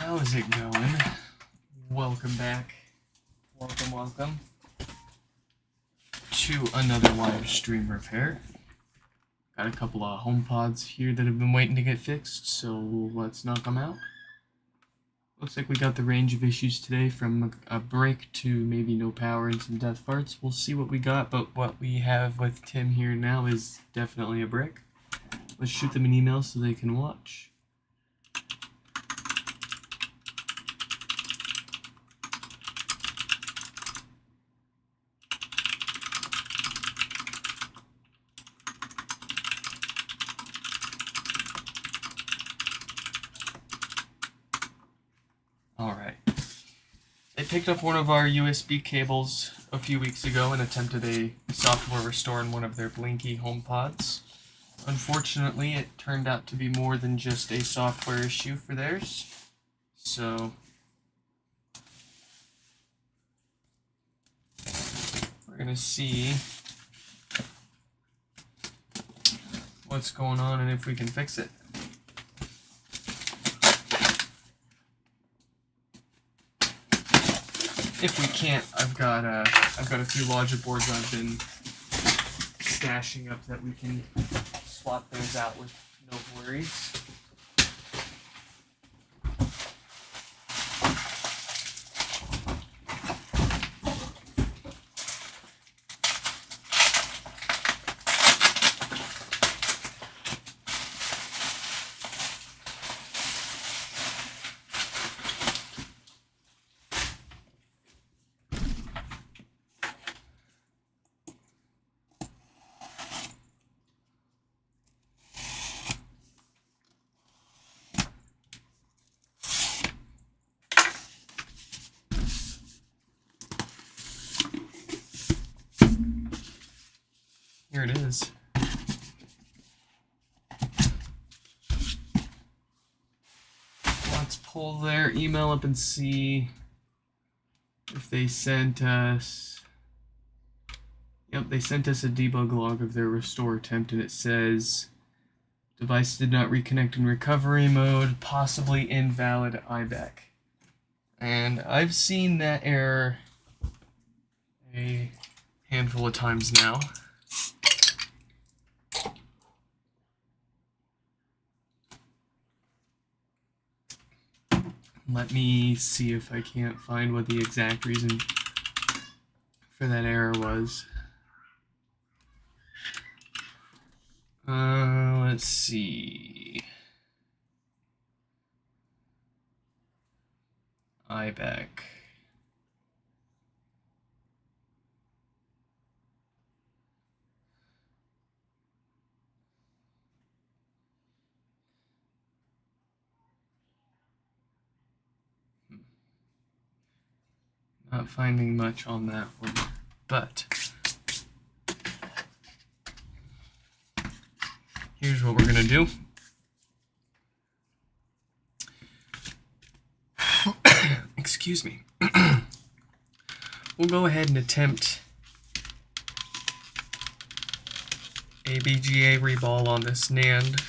How's it going? Welcome back. Welcome to another live stream repair. Got a couple of HomePods here that have been waiting to get fixed, so let's knock them out. Looks like we got the range of issues today from a break to maybe no power and some death farts. We'll see what we got, but what we have with Tim here now is definitely a brick. Let's shoot them an email so they can watch. Alright. They picked up one of our USB cables a few weeks ago and attempted a software restore in one of their blinky HomePods. Unfortunately, it turned out to be more than just a software issue for theirs. So we're going to see what's going on and if we can fix it. If we can't, I've got a few logic boards I've been stashing up that we can swap those out with no worries. Here it is. Let's pull their email up and see if they sent us... Yep, they sent us a debug log of their restore attempt, and it says device did not reconnect in recovery mode, possibly invalid IBAC. And I've seen that error a handful of times now. Let me see if I can't find what the exact reason for that error was. Let's see. IBAC. Not finding much on that one, but here's what we're gonna do. Excuse me. We'll go ahead and attempt a BGA reball on this NAND.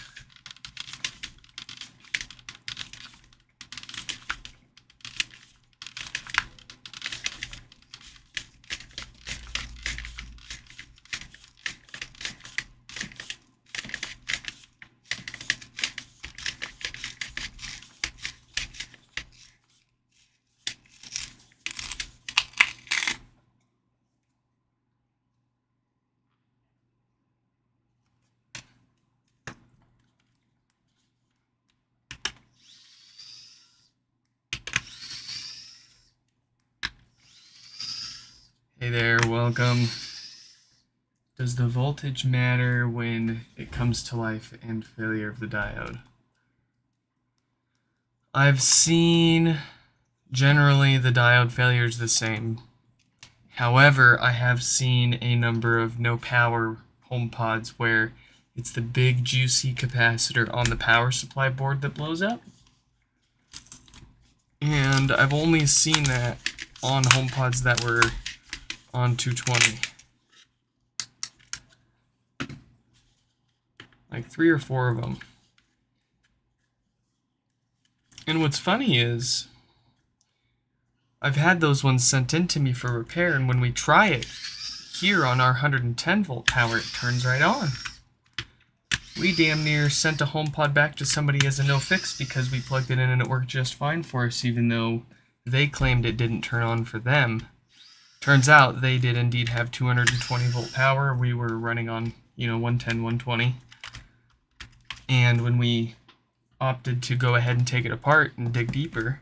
Hey there, welcome. Does the voltage matter when it comes to life and failure of the diode? I've seen generally the diode failure is the same. However, I have seen a number of no power HomePods where it's the big juicy capacitor on the power supply board that blows up. And I've only seen that on HomePods that were on 220. Like 3 or 4 of them. And what's funny is, I've had those ones sent in to me for repair, and when we try it here on our 110 volt power, it turns right on. We damn near sent a HomePod back to somebody as a no fix because we plugged it in and it worked just fine for us, even though they claimed it didn't turn on for them. Turns out they did indeed have 220 volt power. We were running on, 110, 120. And when we opted to go ahead and take it apart and dig deeper,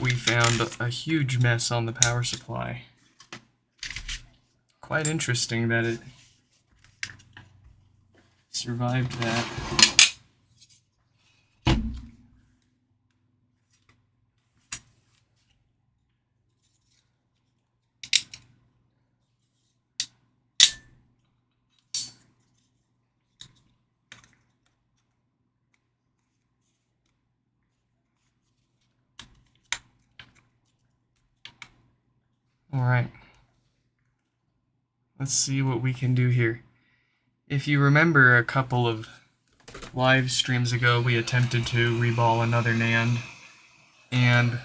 we found a huge mess on the power supply. Quite interesting that it survived that. Alright. Let's see what we can do here. If you remember a couple of live streams ago, we attempted to reball another NAND, and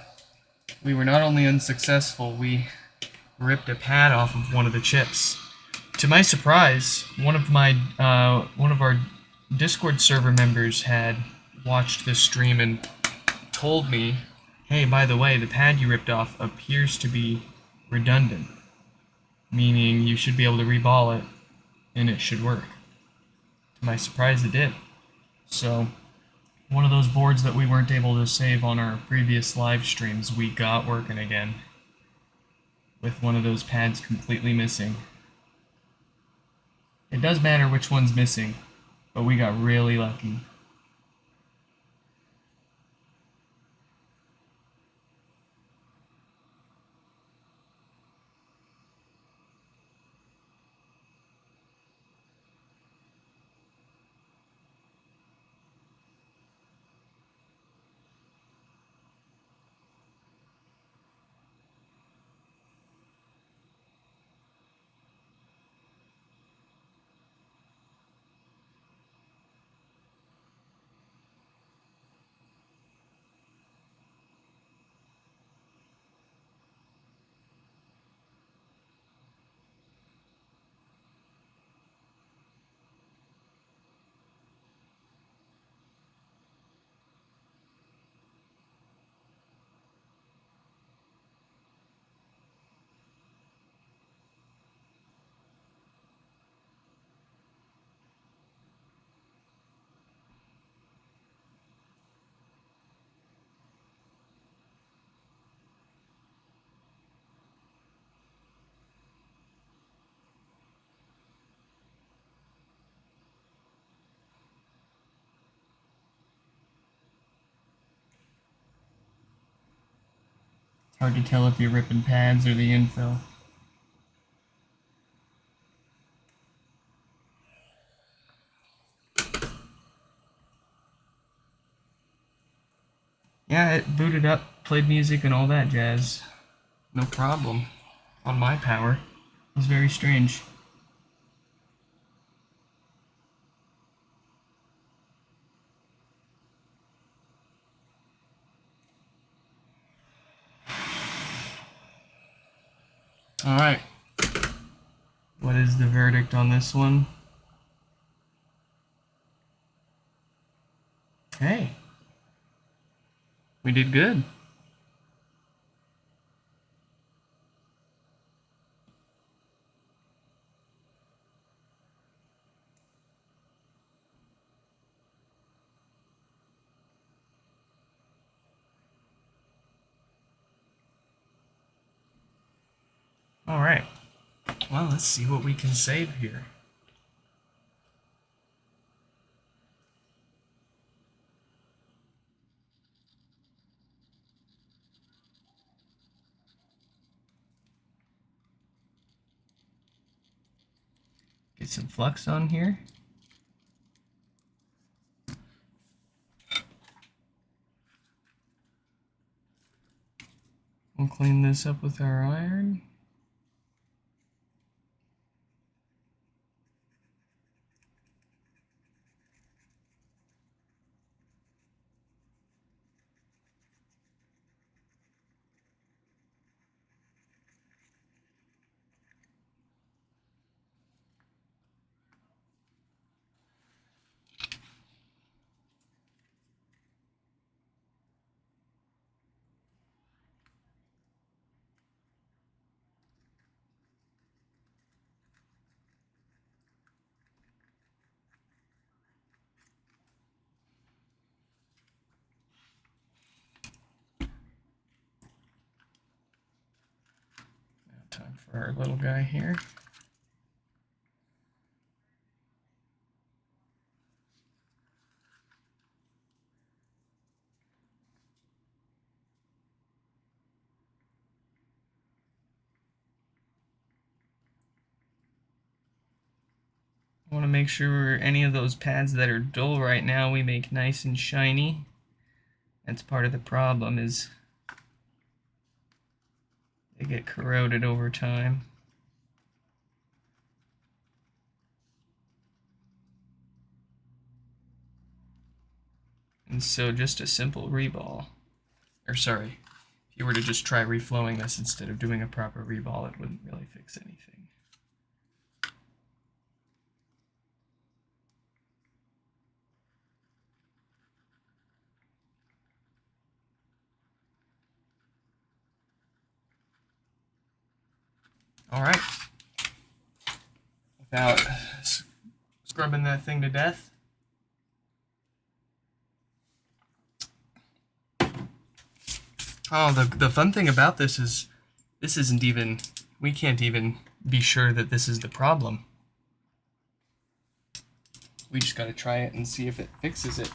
we were not only unsuccessful, we ripped a pad off of one of the chips. To my surprise, one of our Discord server members had watched this stream and told me, hey, by the way, the pad you ripped off appears to be redundant, meaning you should be able to reball it and it should work. To my surprise, it did. So one of those boards that we weren't able to save on our previous live streams, we got working again with one of those pads completely missing. It does matter which one's missing, but we got really lucky. It's hard to tell if you're ripping pads or the infill. Yeah, it booted up, played music and all that jazz. No problem. On my power. It was very strange. Alright. What is the verdict on this one? Hey. We did good. Alright. Well, let's see what we can save here. Get some flux on here. We'll clean this up with our iron. our little guy here. I want to make sure any of those pads that are dull right now we make nice and shiny. That's part of the problem, is they get corroded over time. And so just a simple reball, or sorry, if you were to just try reflowing this instead of doing a proper reball, it wouldn't really fix anything. All right. Without scrubbing that thing to death. Oh, the fun thing about this is isn't even, we can't even be sure that this is the problem. We just got to try it and see if it fixes it.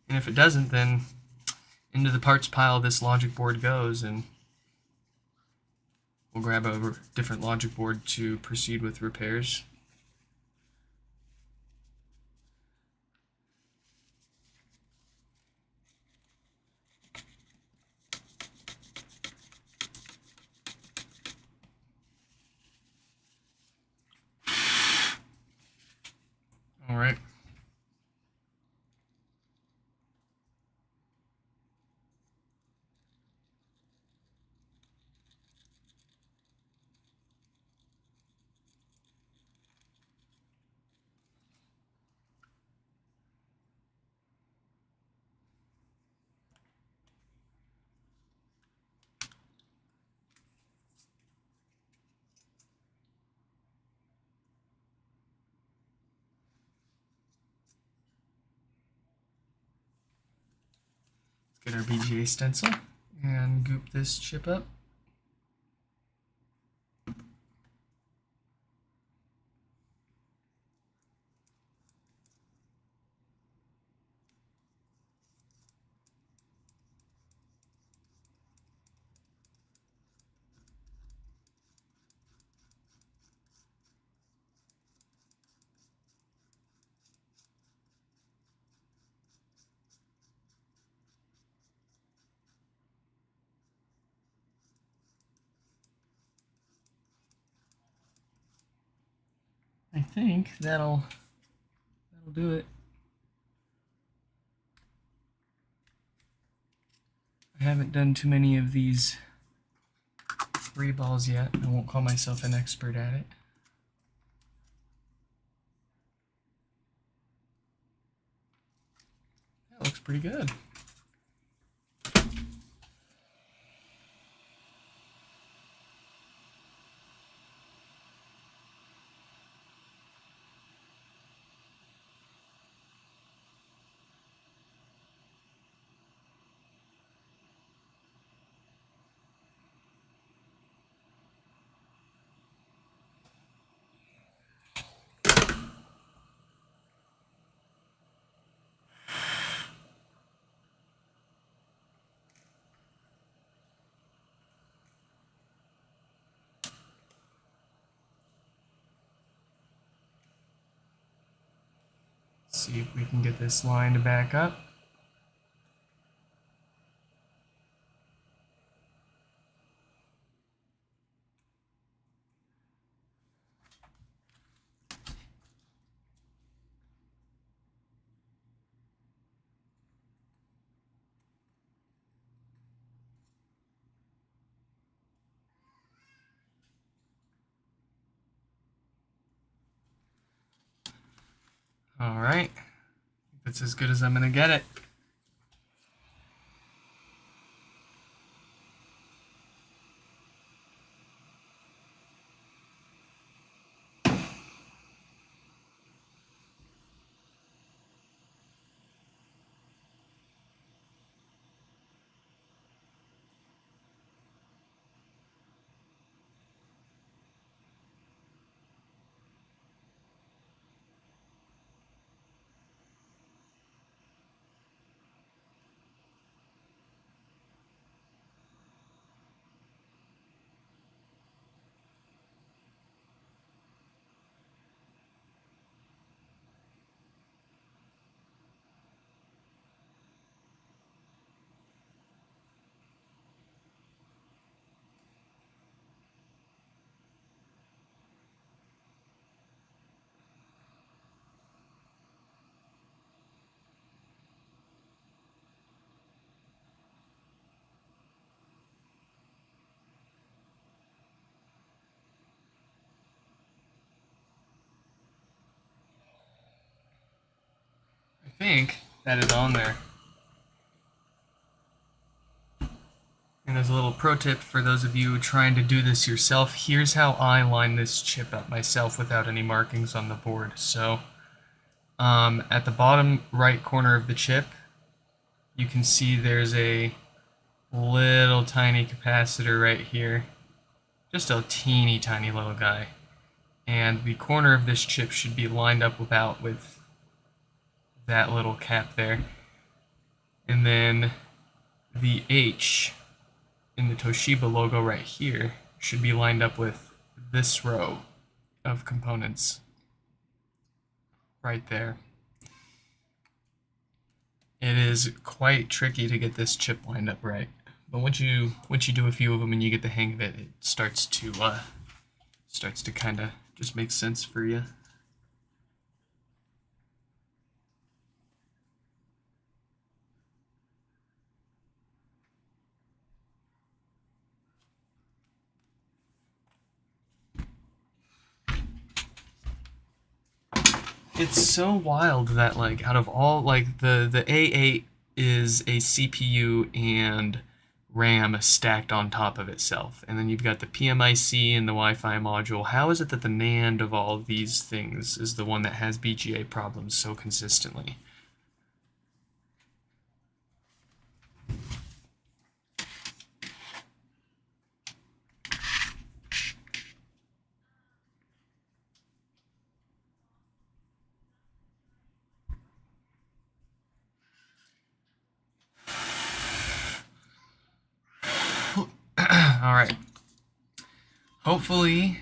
And if it doesn't, then into the parts pile this logic board goes, and we'll grab a different logic board to proceed with repairs. All right. Get our BGA stencil and goop this chip up. I think that'll do it. I haven't done too many of these reballs yet. I won't call myself an expert at it. That looks pretty good. See if we can get this lined back up. All right, that's as good as I'm gonna get it. think that is on there. And as a little pro tip for those of you trying to do this yourself, here's how I line this chip up myself without any markings on the board. So at the bottom right corner of the chip, you can see there's a little tiny capacitor right here. Just a teeny tiny little guy. And the corner of this chip should be lined up about with that little cap there. And then the H in the Toshiba logo right here should be lined up with this row of components right there. It is quite tricky to get this chip lined up right, but once you do a few of them and you get the hang of it, it starts to kind of just make sense for you. It's so wild that, like, out of all, like, the A8 is a CPU and RAM stacked on top of itself, and then you've got the PMIC and the Wi-Fi module. How is it that the NAND of all these things is the one that has BGA problems so consistently? Alright. Hopefully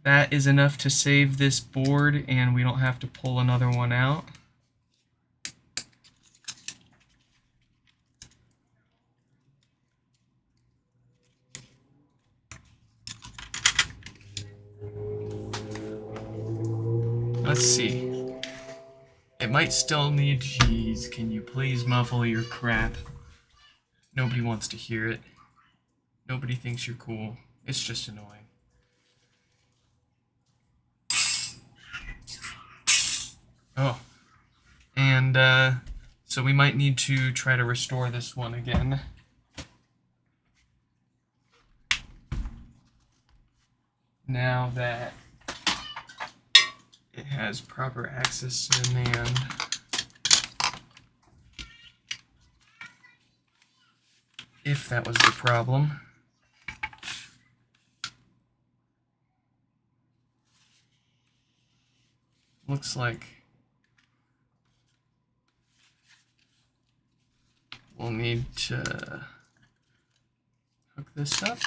that is enough to save this board and we don't have to pull another one out. Let's see. It might still need... Jeez, can you please muffle your crap? Nobody wants to hear it. Nobody thinks you're cool. It's just annoying. Oh. And, so we might need to try to restore this one again. Now that it has proper access to the NAND. If that was the problem. Looks like we'll need to hook this up.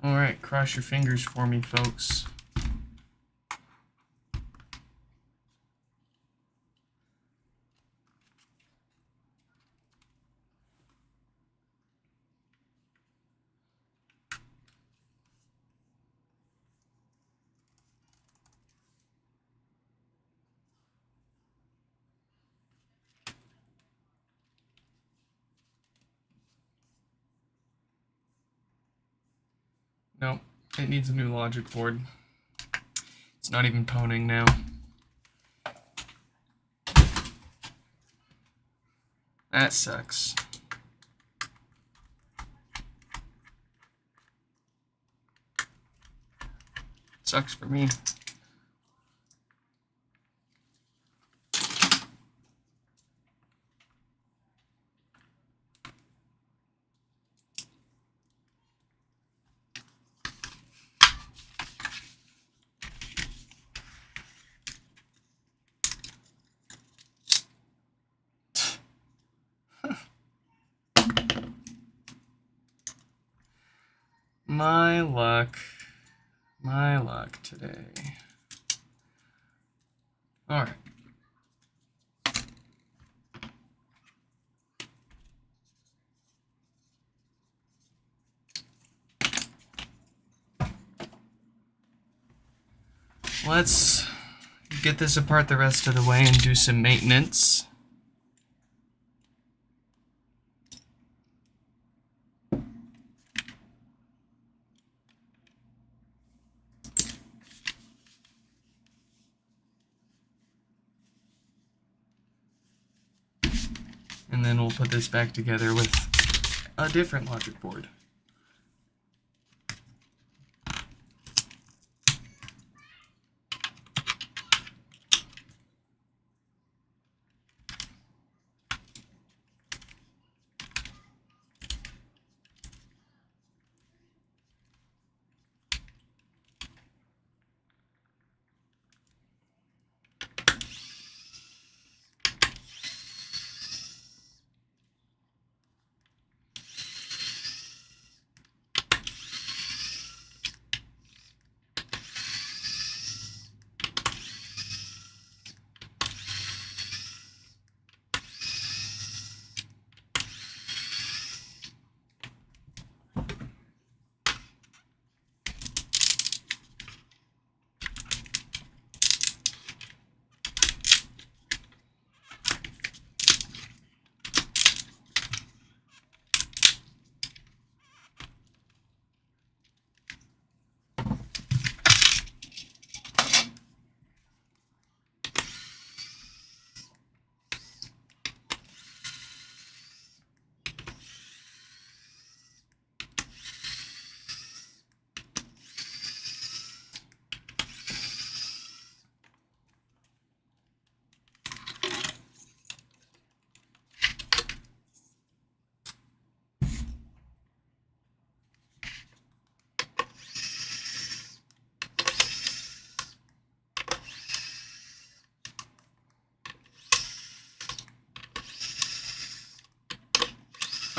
Alright, cross your fingers for me, folks. Nope, it needs a new logic board. It's not even toning now. That sucks. Sucks for me. My luck today. All right. let's get this apart the rest of the way and do some maintenance. And then we'll put this back together with a different logic board.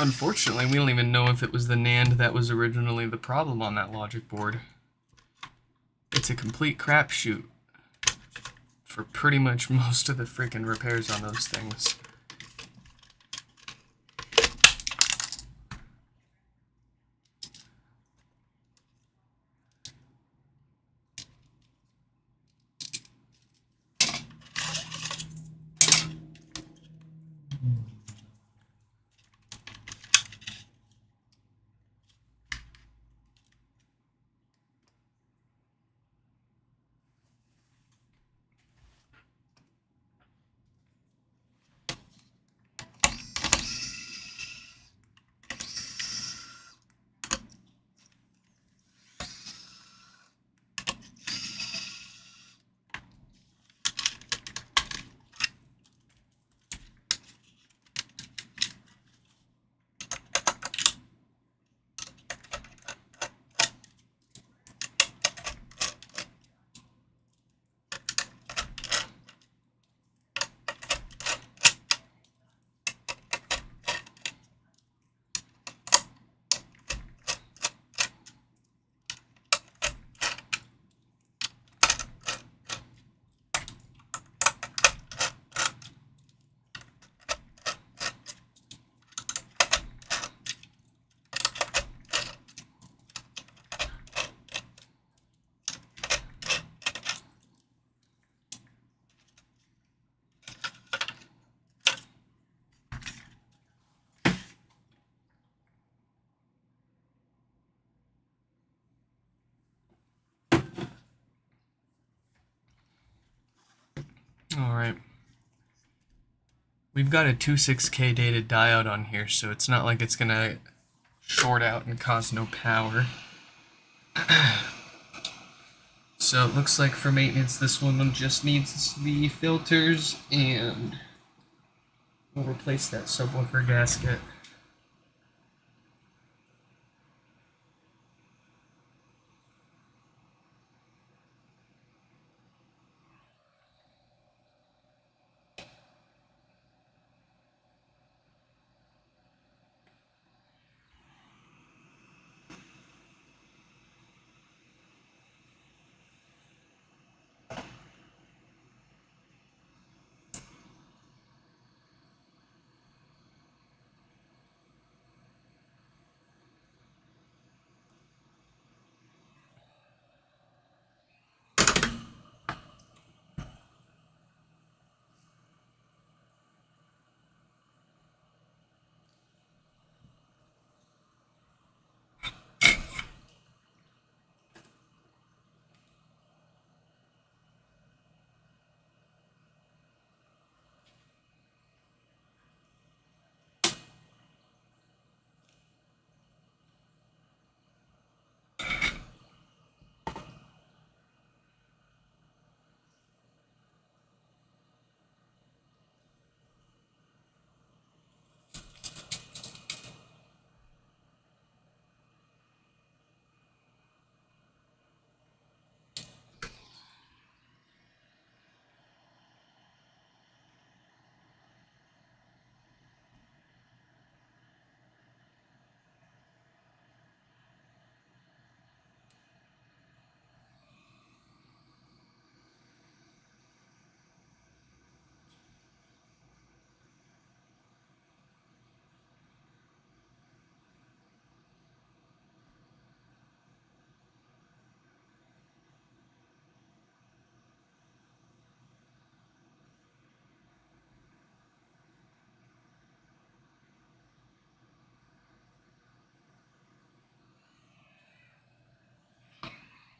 Unfortunately, we don't even know if it was the NAND that was originally the problem on that logic board. It's a complete crapshoot for pretty much most of the freaking repairs on those things. Alright. We've got a 26K dated diode on here, so it's not like it's gonna short out and cause no power. So it looks like for maintenance this one just needs the filters, and we'll replace that subwoofer gasket.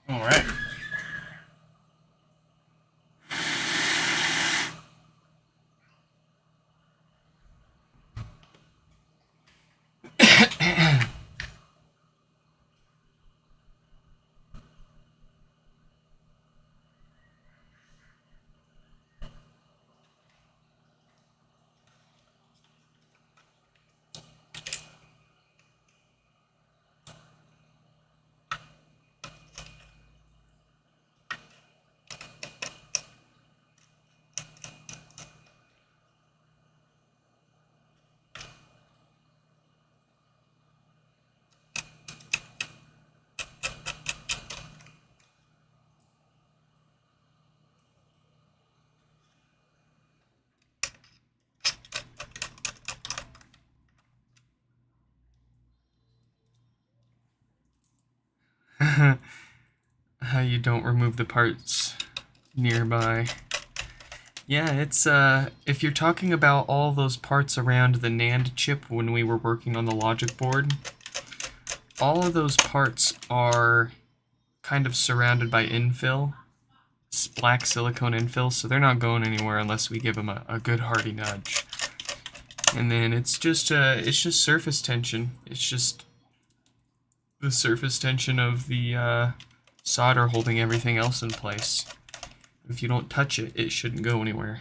All right. How you don't remove the parts nearby. Yeah, it's if you're talking about all those parts around the NAND chip when we were working on the logic board, all of those parts are kind of surrounded by infill, black silicone infill, so they're not going anywhere unless we give them a good hearty nudge. And then it's just surface tension. It's just the surface tension of the solder holding everything else in place. If you don't touch it, it shouldn't go anywhere.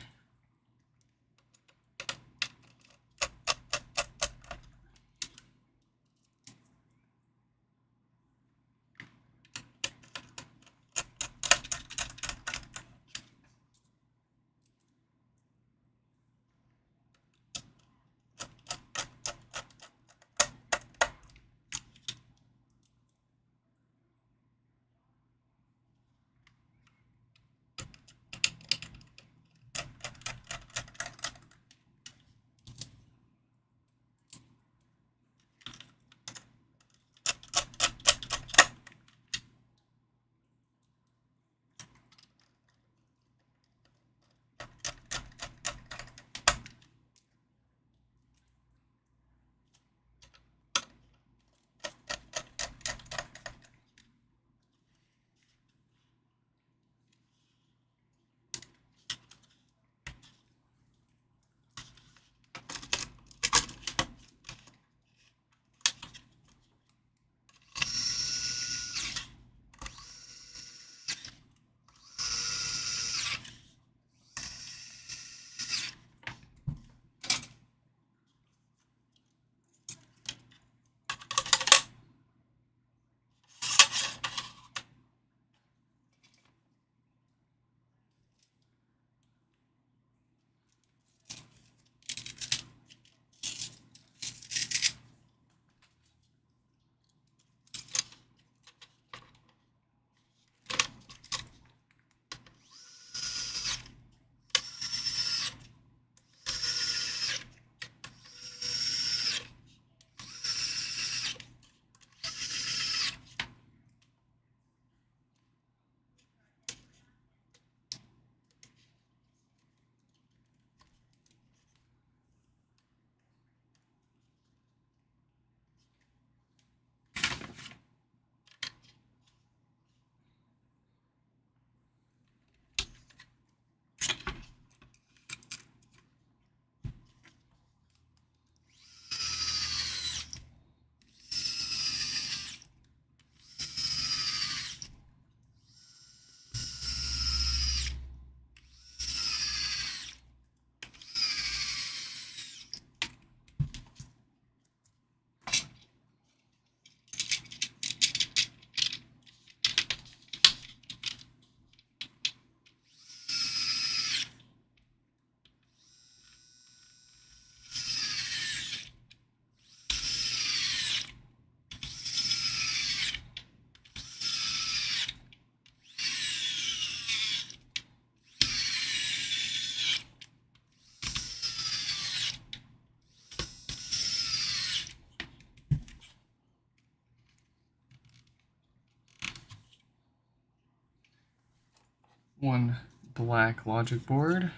One black logic board.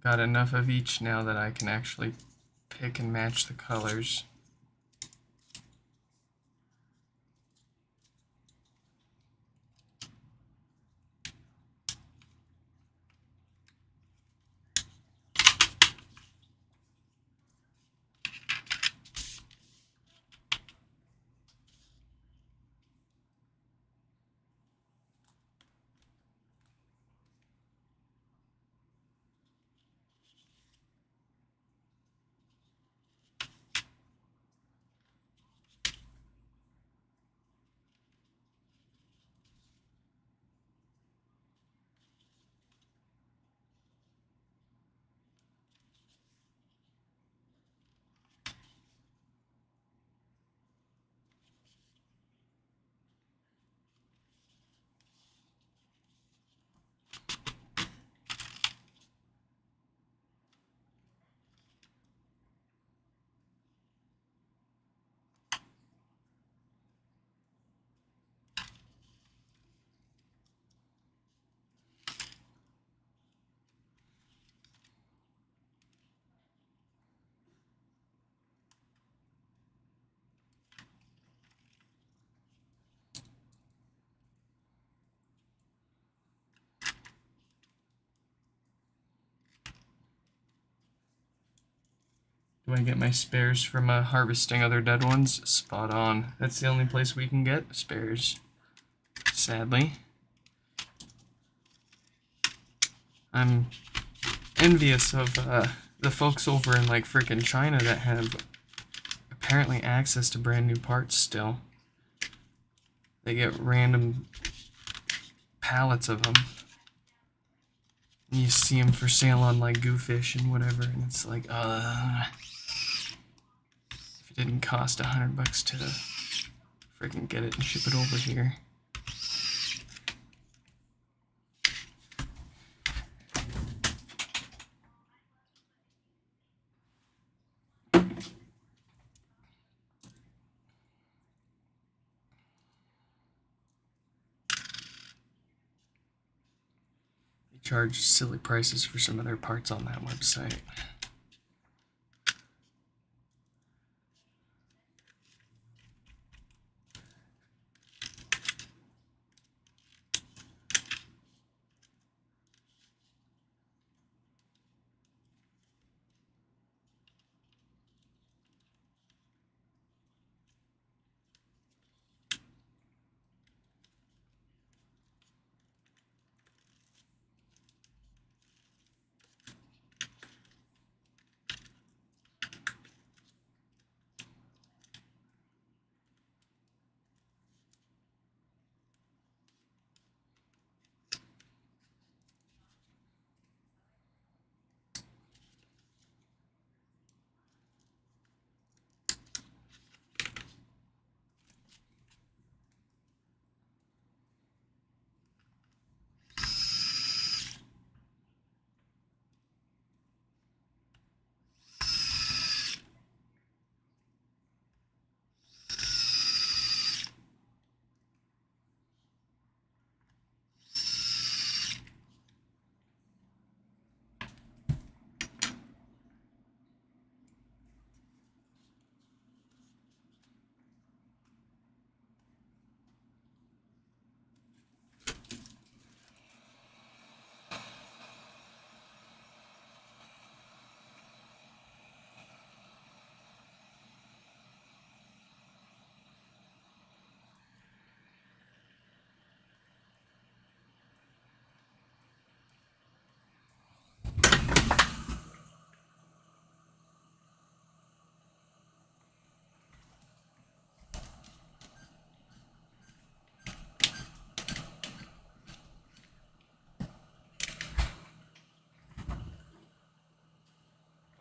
Got enough of each now that I can actually pick and match the colors. Do I get my spares from harvesting other dead ones? Spot on. That's the only place we can get spares, sadly. I'm envious of the folks over in like freaking China that have apparently access to brand new parts still. They get random pallets of them. You see them for sale on like Goofish and whatever, and it's like, if it didn't cost $100 to freaking get it and ship it over here. Charge silly prices for some of their parts on that website.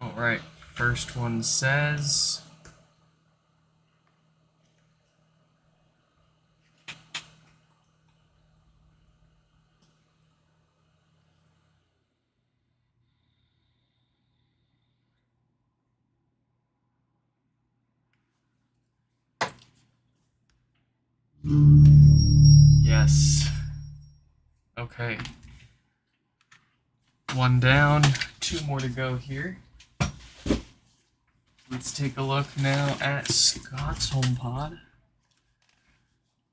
Alright, first one says... Yes. Okay. One down, two more to go here. Let's take a look now at Scott's HomePod.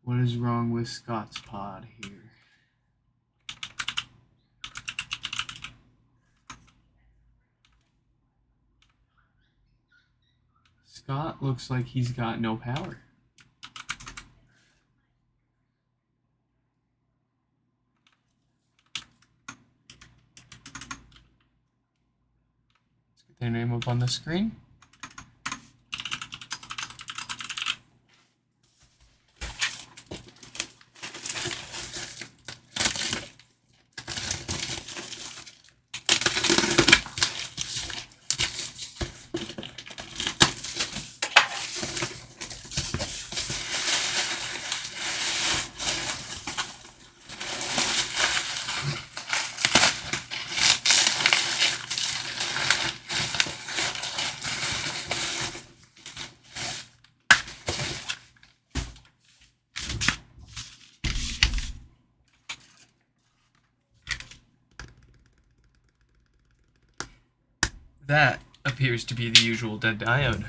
What is wrong with Scott's pod here? Scott looks like he's got no power. Let's get their name up on the screen. That appears to be the usual dead diode.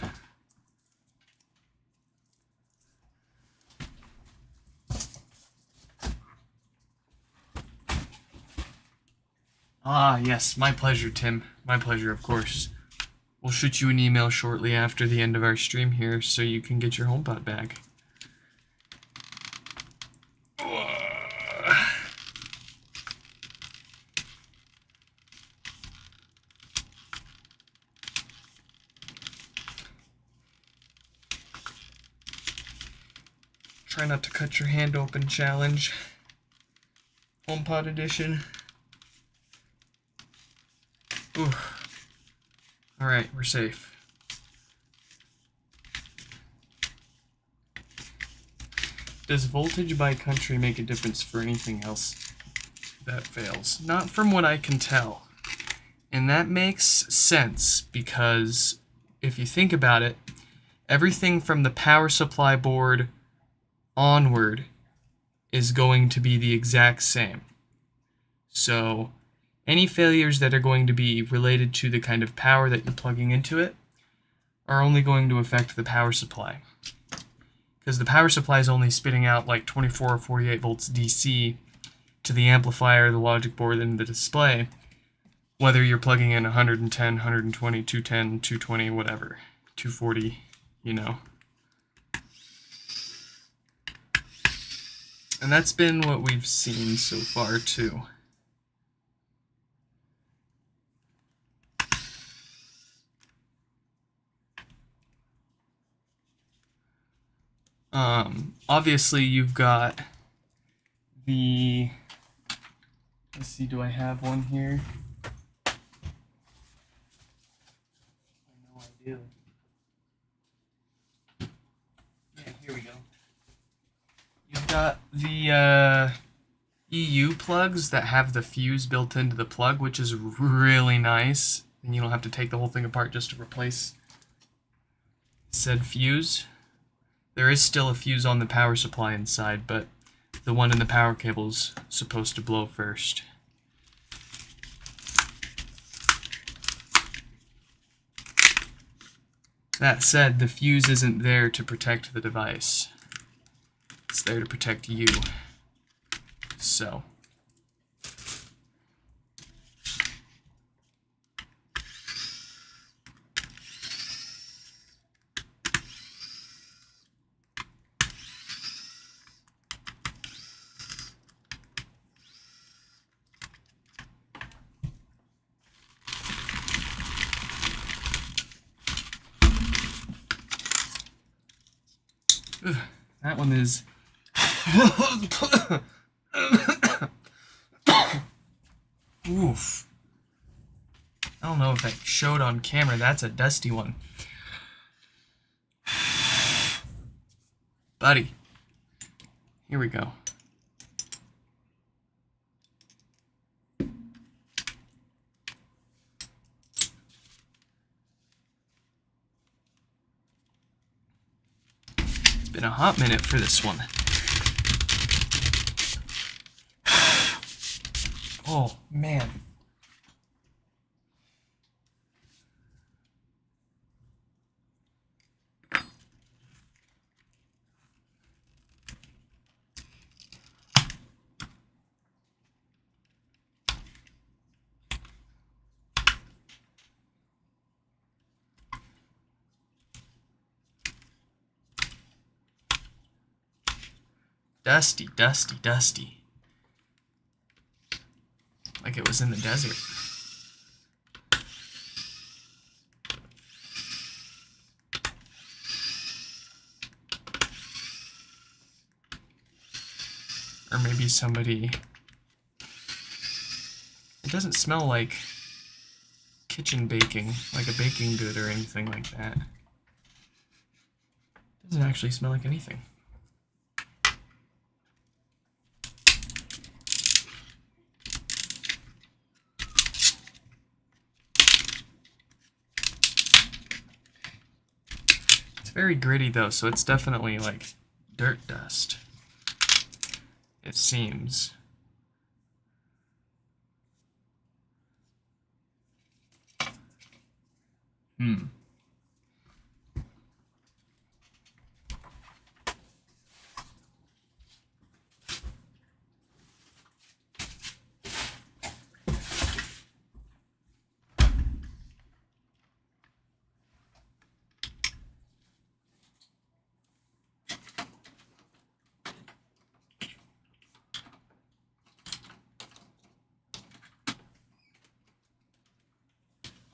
Ah, yes, my pleasure, Tim. My pleasure, of course. We'll shoot you an email shortly after the end of our stream here so you can get your HomePod back. Try not to cut your hand open challenge. HomePod edition. Ooh. Alright, we're safe. Does voltage by country make a difference for anything else? That fails. Not from what I can tell. And that makes sense because if you think about it, everything from the power supply board onward is going to be the exact same. So any failures that are going to be related to the kind of power that you're plugging into it are only going to affect the power supply. Because the power supply is only spitting out like 24 or 48 volts DC to the amplifier, the logic board, and the display, whether you're plugging in 110, 120, 210, 220, whatever, 240, you know. And that's been what we've seen so far, too. Obviously, you've got the... Let's see, do I have one here? No idea. Yeah, here we go. You've got the EU plugs that have the fuse built into the plug, which is really nice. And you don't have to take the whole thing apart just to replace said fuse. There is still a fuse on the power supply inside, but the one in the power cable is supposed to blow first. That said, the fuse isn't there to protect the device. It's there to protect you. So. That one is... Oof. I don't know if that showed on camera. That's a dusty one. Buddy. Here we go. It's been a hot minute for this one. Oh, man. Dusty, dusty, dusty. Like it was in the desert. Or maybe somebody... It doesn't smell like kitchen baking, like a baking good or anything like that. It doesn't actually smell like anything. It's very gritty though, so it's definitely like dirt dust. It seems.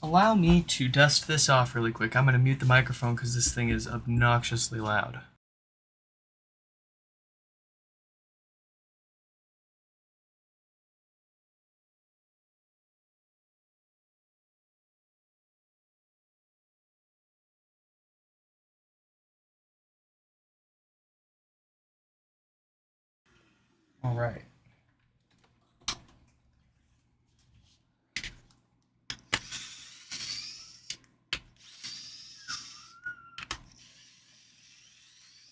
Allow me to dust this off really quick. I'm going to mute the microphone because this thing is obnoxiously loud. All right.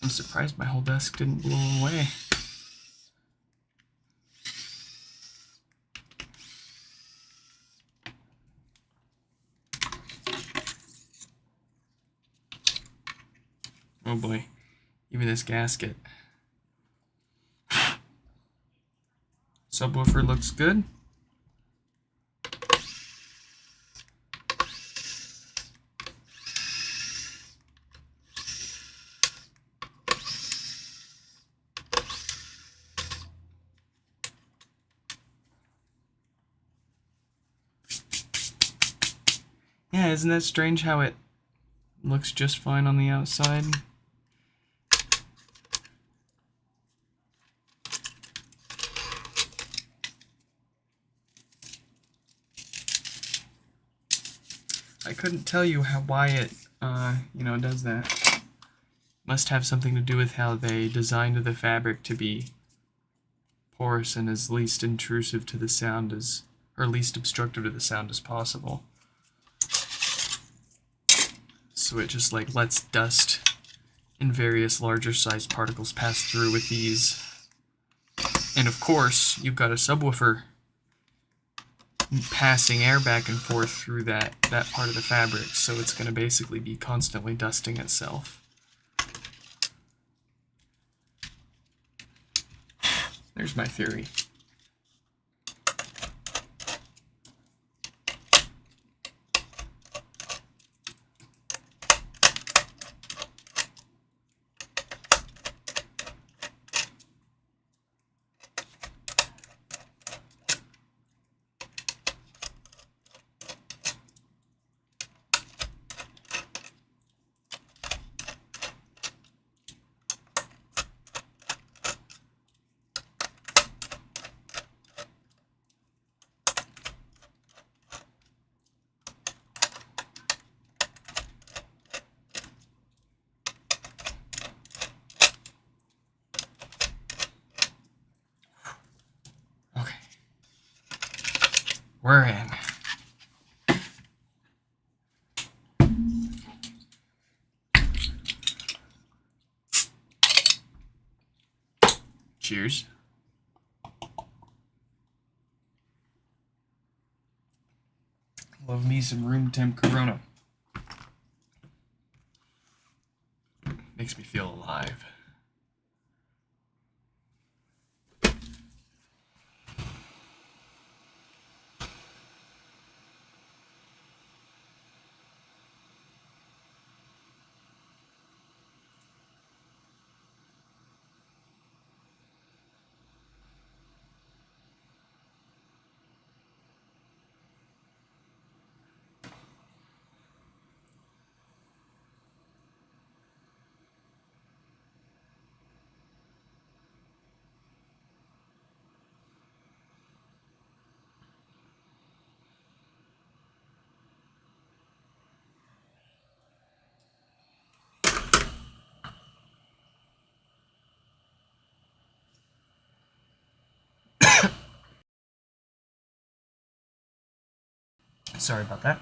I'm surprised my whole desk didn't blow away. Oh boy, even this gasket. Subwoofer looks good. Yeah, isn't that strange how it looks just fine on the outside? I couldn't tell you why it, does that. Must have something to do with how they designed the fabric to be porous and as least intrusive to the sound as, or least obstructive to the sound as possible. So it just like lets dust and various larger sized particles pass through with ease. And of course, you've got a subwoofer passing air back and forth through that part of the fabric, so it's going to basically be constantly dusting itself. There's my theory. Okay. We're in. Cheers. Love me some room temp Corona. Makes me feel alive. Sorry about that.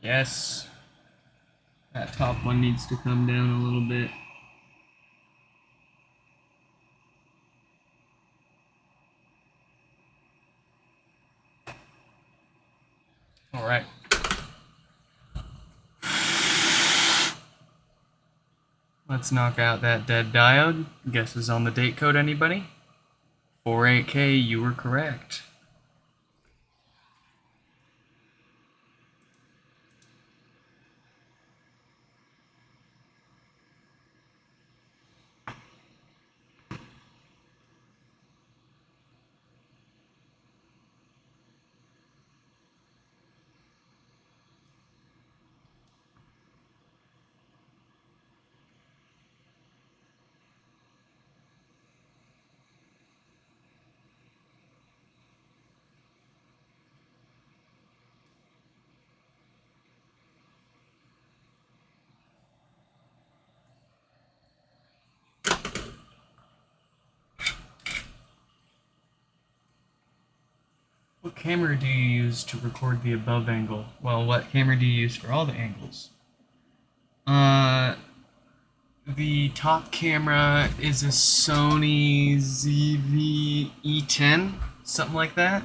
Yes. That top one needs to come down a little bit. All right. Let's knock out that dead diode. Guesses on the date code, anybody? 48K, you were correct. What camera do you use to record the above angle? Well, what camera do you use for all the angles? The top camera is a Sony ZV-E10, something like that.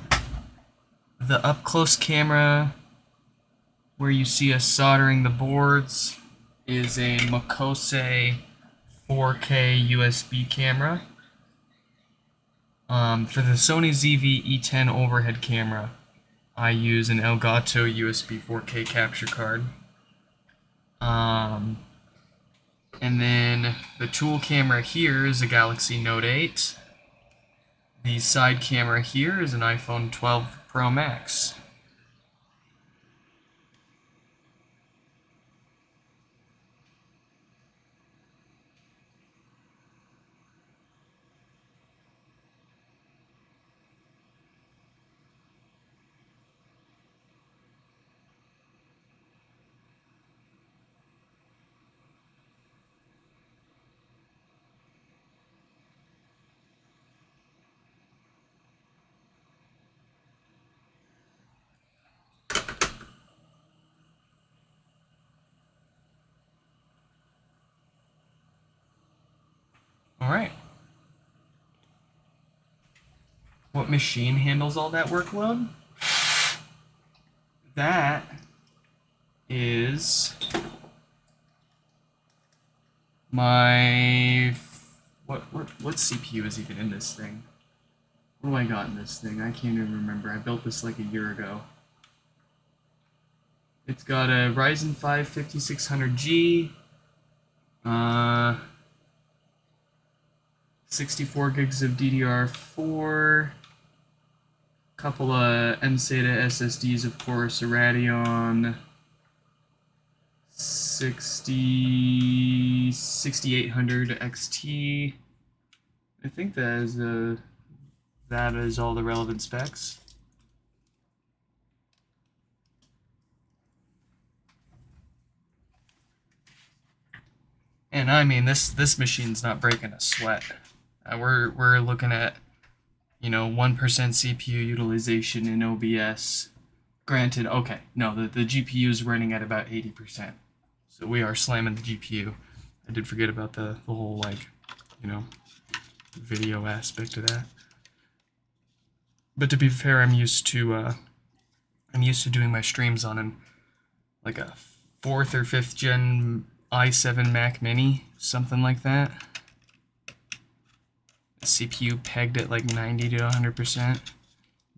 The up-close camera, where you see us soldering the boards, is a Makose 4K USB camera. For the Sony ZV-E10 overhead camera, I use an Elgato USB 4K capture card. And then the tool camera here is a Galaxy Note 8. The side camera here is an iPhone 12 Pro Max. Alright. What machine handles all that workload? That is my... What CPU is even in this thing? What do I got in this thing? I can't even remember. I built this like a year ago. It's got a Ryzen 5 5600G, 64 gigs of DDR4, couple of mSATA SSDs, of course, a Radeon 6800 XT, I think that is all the relevant specs. And I mean, this machine's not breaking a sweat. We're looking at, 1% CPU utilization in OBS. Granted, okay, no, the GPU is running at about 80%. So we are slamming the GPU. I did forget about the whole, like, video aspect of that. But to be fair, I'm used to doing my streams on a 4th or 5th gen i7 Mac Mini, something like that. The CPU pegged at like 90 to 100%,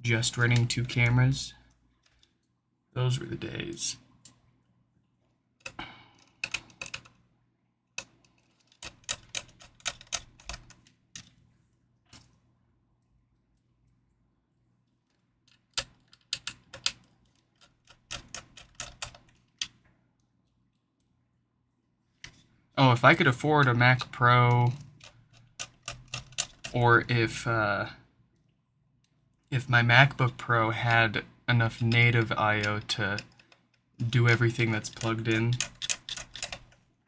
just running 2 cameras. Those were the days. Oh, if I could afford a Mac Pro, or if my MacBook Pro had enough native I/O to do everything that's plugged in,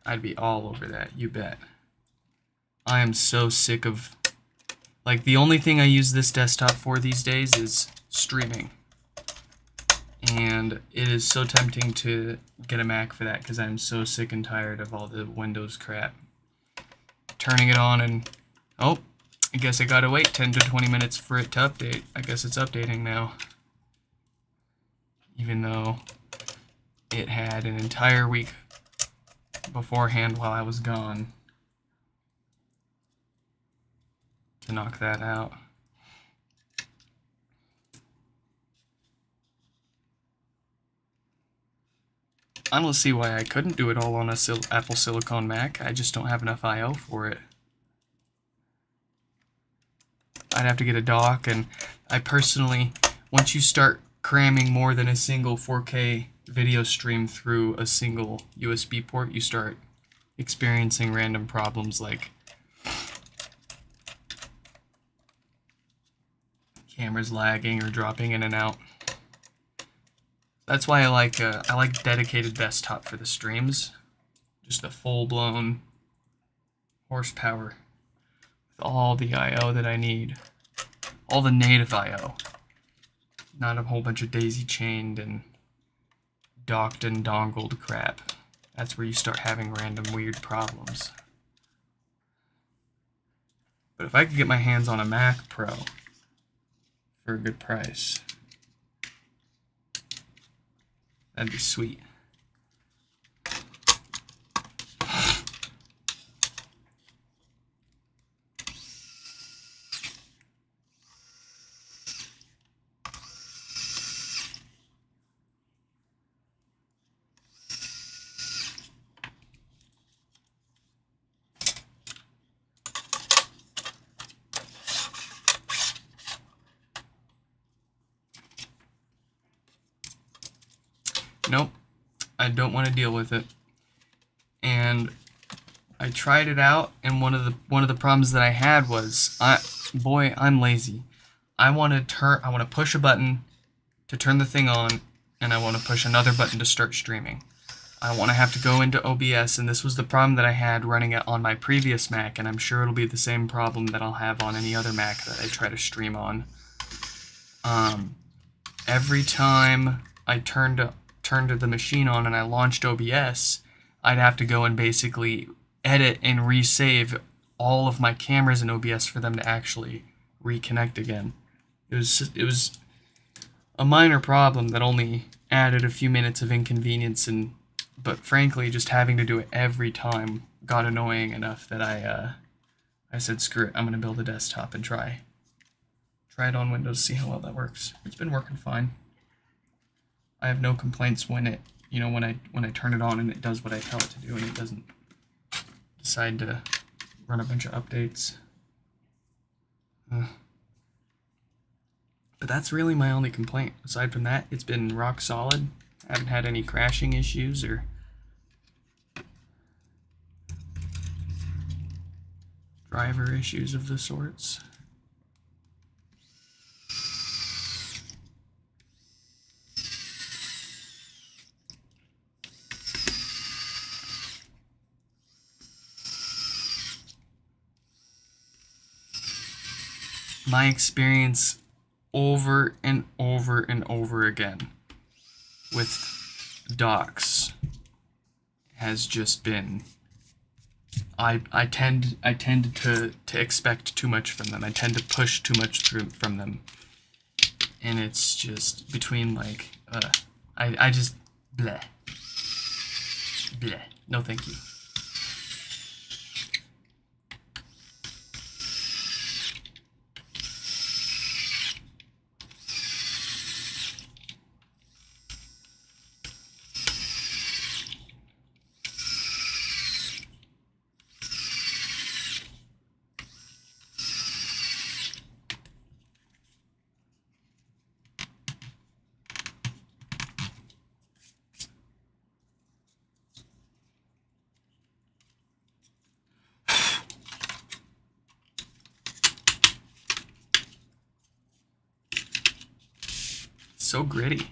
I'd be all over that, you bet. I am so sick of, like, the only thing I use this desktop for these days is streaming. And it is so tempting to get a Mac for that because I'm so sick and tired of all the Windows crap. Turning it on and, oh, I guess I gotta wait 10 to 20 minutes for it to update. I guess it's updating now. Even though it had an entire week beforehand while I was gone to knock that out. I don't see why I couldn't do it all on a Apple Silicon Mac. I just don't have enough I/O for it. I'd have to get a dock, and I personally, once you start cramming more than a single 4K video stream through a single USB port, you start experiencing random problems like cameras lagging or dropping in and out. That's why I like dedicated desktop for the streams. Just a full-blown horsepower with all the I/O that I need. All the native I/O. Not a whole bunch of daisy-chained and docked and dongled crap. That's where you start having random weird problems. But if I could get my hands on a Mac Pro for a good price, that'd be sweet. Nope, I don't want to deal with it. And I tried it out, and one of the problems that I had was, I'm lazy. I want to push a button to turn the thing on, and I want to push another button to start streaming. I want to have to go into OBS, and this was the problem that I had running it on my previous Mac, and I'm sure it'll be the same problem that I'll have on any other Mac that I try to stream on. Every time I turned the machine on and I launched OBS, I'd have to go and basically edit and resave all of my cameras in OBS for them to actually reconnect again. It was a minor problem that only added a few minutes of inconvenience, but frankly, just having to do it every time got annoying enough that I said, screw it, I'm gonna build a desktop and try it on Windows, see how well that works. It's been working fine. I have no complaints when it, when I turn it on and it does what I tell it to do, and it doesn't decide to run a bunch of updates. But that's really my only complaint. Aside from that, it's been rock solid. I haven't had any crashing issues or driver issues of the sorts. My experience over and over and over again with docks has just been I tend to expect too much from them. I tend to push too much from them, and it's just between like I just bleh. No, thank you. So gritty.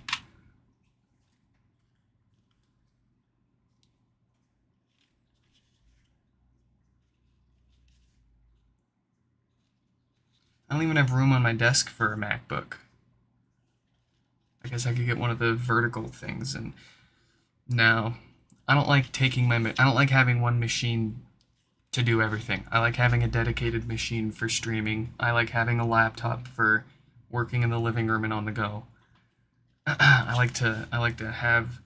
I don't even have room on my desk for a MacBook. I guess I could get one of the vertical things, and no. I don't like having one machine to do everything. I like having a dedicated machine for streaming. I like having a laptop for working in the living room and on the go. I like to have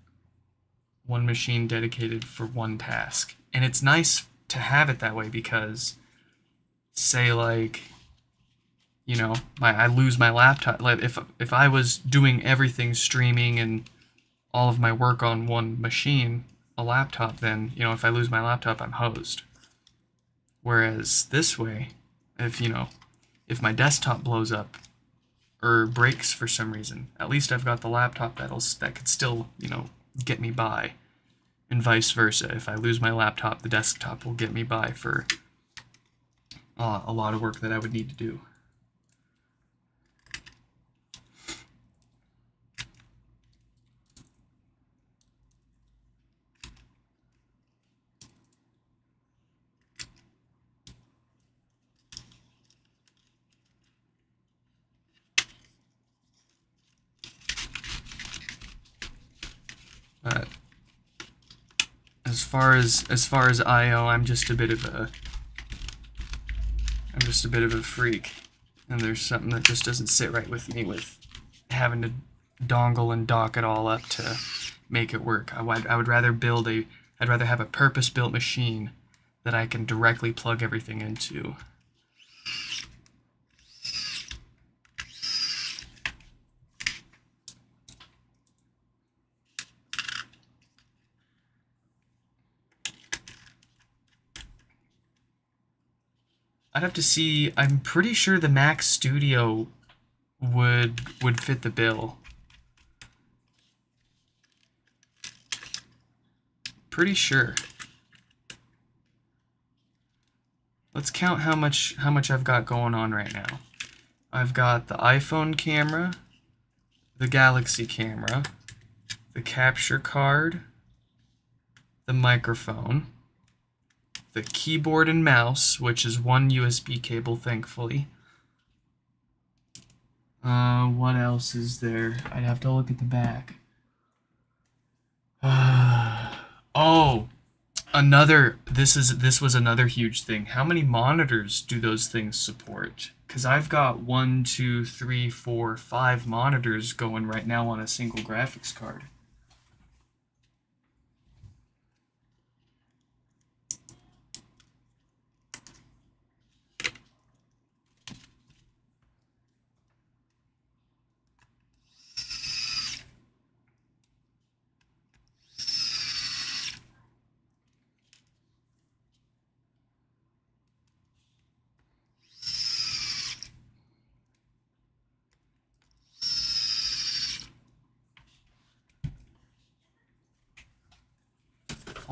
one machine dedicated for one task. And it's nice to have it that way because say like I lose my laptop. Like if I was doing everything streaming and all of my work on one machine, a laptop, then if I lose my laptop, I'm hosed. Whereas this way, if my desktop blows up or breaks for some reason, at least I've got the laptop that could still get me by, and vice versa. If I lose my laptop, the desktop will get me by for a lot of work that I would need to do. But as far as I/O, I'm just a bit of a freak, and there's something that just doesn't sit right with me with having to dongle and dock it all up to make it work. I would rather I'd rather have a purpose-built machine that I can directly plug everything into. I'd have to see. I'm pretty sure the Mac Studio would fit the bill. Pretty sure. Let's count how much I've got going on right now. I've got the iPhone camera, the Galaxy camera, the capture card, the microphone, the keyboard and mouse, which is one USB cable, thankfully. What else is there? I'd have to look at the back. Oh, this was another huge thing. How many monitors do those things support? Because I've got 1, 2, 3, 4, 5 monitors going right now on a single graphics card.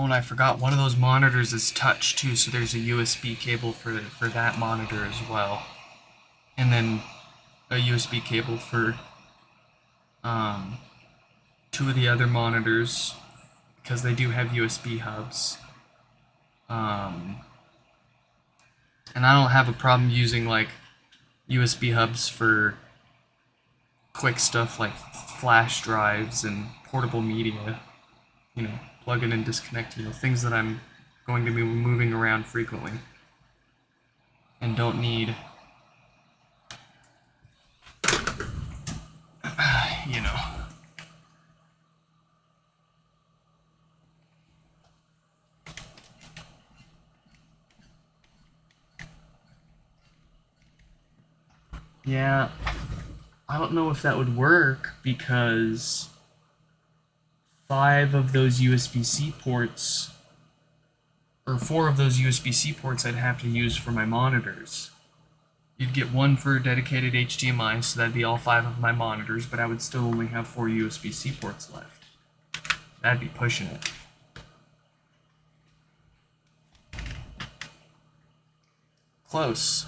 Oh, and I forgot, one of those monitors is touch too, so there's a USB cable for that monitor as well. And then a USB cable for 2 of the other monitors, because they do have USB hubs. And I don't have a problem using like USB hubs for quick stuff like flash drives and portable media. You know, plug in and disconnect, you know, things that I'm going to be moving around frequently and don't need, you know. Yeah, I don't know if that would work because 5 of those USB-C ports, or 4 of those USB-C ports I'd have to use for my monitors. You'd get 1 for dedicated HDMI, so that'd be all 5 of my monitors, but I would still only have 4 USB-C ports left. That'd be pushing it. Close.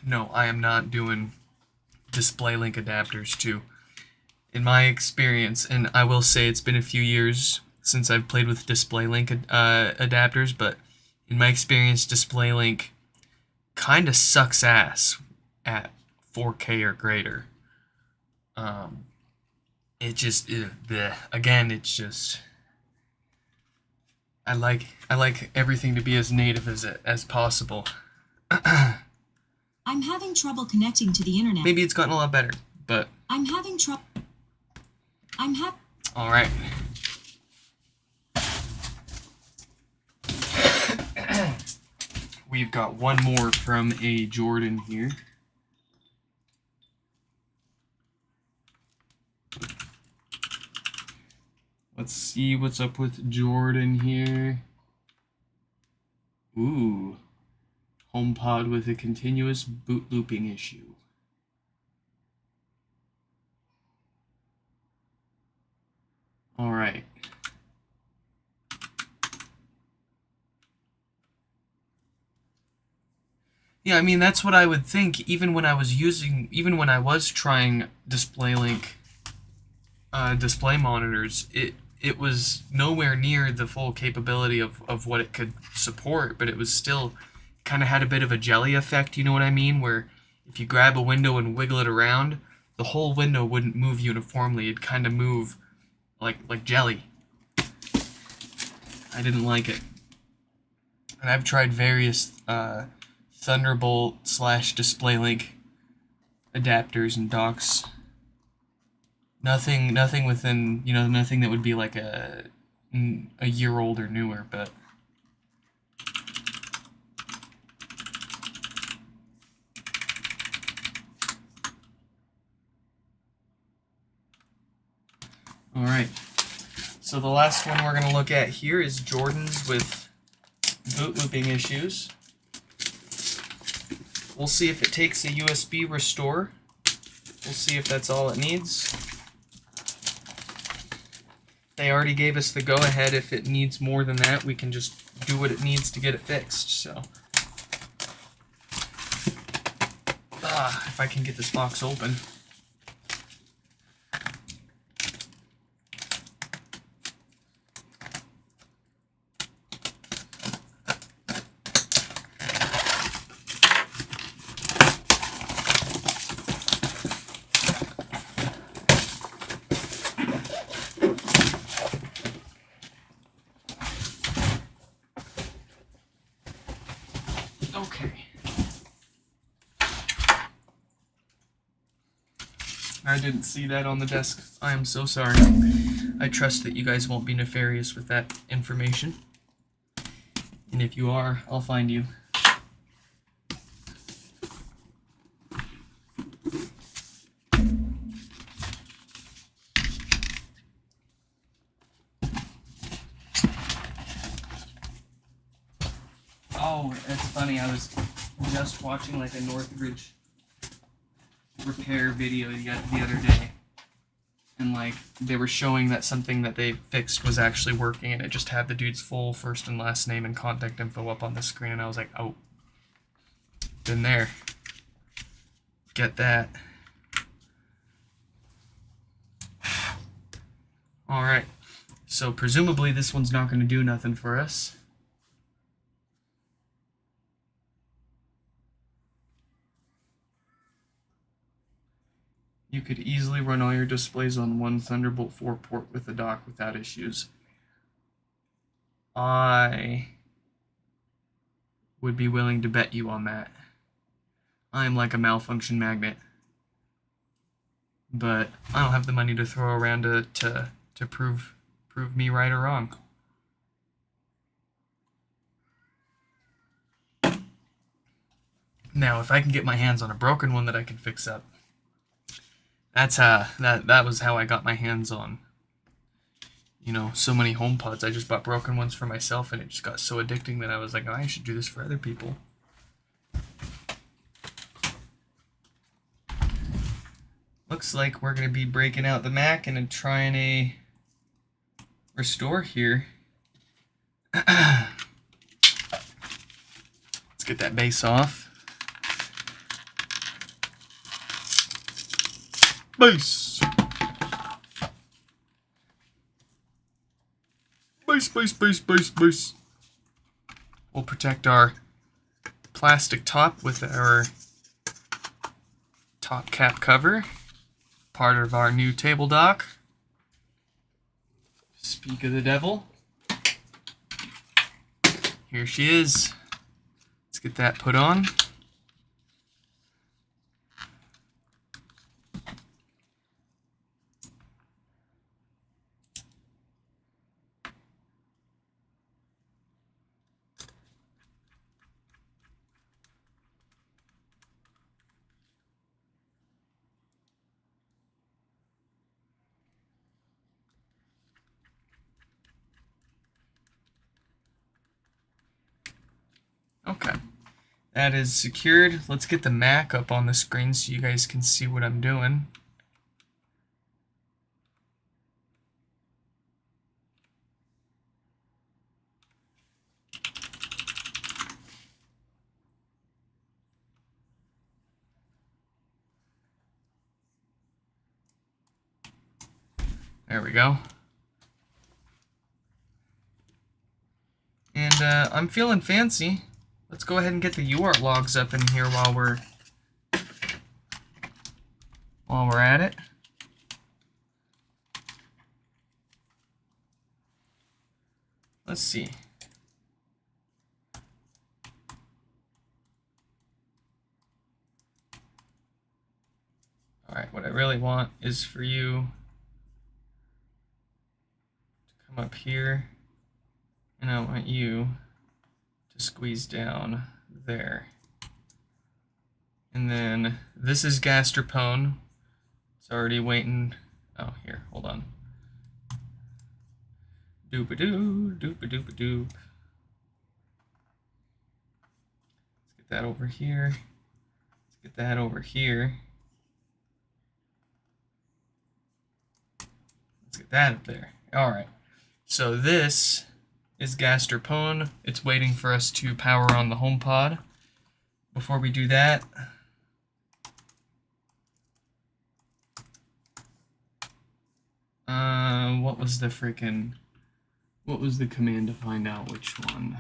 No, I am not doing display link adapters too. In my experience, and I will say it's been a few years since I've played with display link adapters, but in my experience, display link kind of sucks ass at 4K or greater. It just, again, it's just, I like everything to be as native as possible. I'm having trouble connecting to the internet. Maybe it's gotten a lot better, but I'm having trouble. All right. We've got one more from a Jordan here. Let's see what's up with Jordan here. Ooh. HomePod with a continuous boot looping issue. All right. Yeah, I mean, that's what I would think, even when I was trying DisplayLink display monitors, it was nowhere near the full capability of what it could support, but it was still kind of had a bit of a jelly effect, you know what I mean? Where if you grab a window and wiggle it around, the whole window wouldn't move uniformly. It'd kind of move like jelly. I didn't like it. And I've tried various Thunderbolt / DisplayLink adapters and docks. Nothing within, you know, nothing that would be like a year old or newer, but all right. So the last one we're going to look at here is Jordan's with boot looping issues. We'll see if it takes a USB restore. We'll see if that's all it needs. They already gave us the go-ahead. If it needs more than that, we can just do what it needs to get it fixed. So, if I can get this box open. Okay. I didn't see that on the desk. I am so sorry. I trust that you guys won't be nefarious with that information. And if you are, I'll find you. Oh, it's funny. I was just watching like a Northridge repair video the other day, and like they were showing that something that they fixed was actually working, and it just had the dude's full first and last name and contact info up on the screen, and I was like, oh, been there. Get that. Alright, so presumably this one's not going to do nothing for us. You could easily run all your displays on one Thunderbolt 4 port with the dock without issues. I would be willing to bet you on that. I'm like a malfunction magnet. But I don't have the money to throw around to prove me right or wrong. Now, if I can get my hands on a broken one that I can fix up, that was how I got my hands on, you know, so many HomePods. I just bought broken ones for myself, and it just got so addicting that I was like, oh, I should do this for other people. Looks like we're going to be breaking out the Mac and trying a restore here. Let's get that base off. Base! Base. We'll protect our plastic top with our top cap cover. Part of our new table dock. Speak of the devil. Here she is. Let's get that put on. Okay, that is secured. Let's get the Mac up on the screen so you guys can see what I'm doing. There we go. And I'm feeling fancy. Let's go ahead and get the UART logs up in here while we're at it. Let's see. All right, what I really want is for you to come up here, and I want you to squeeze down there. And then this is Gasterpone. It's already waiting. Oh, here, hold on. Doop-a-doo, doop-a-doop-a-doop. Let's get that over here. Let's get that over here. Let's get that up there. All right. So this is Gasterpone. It's waiting for us to power on the HomePod. Before we do that, what was the command to find out which one?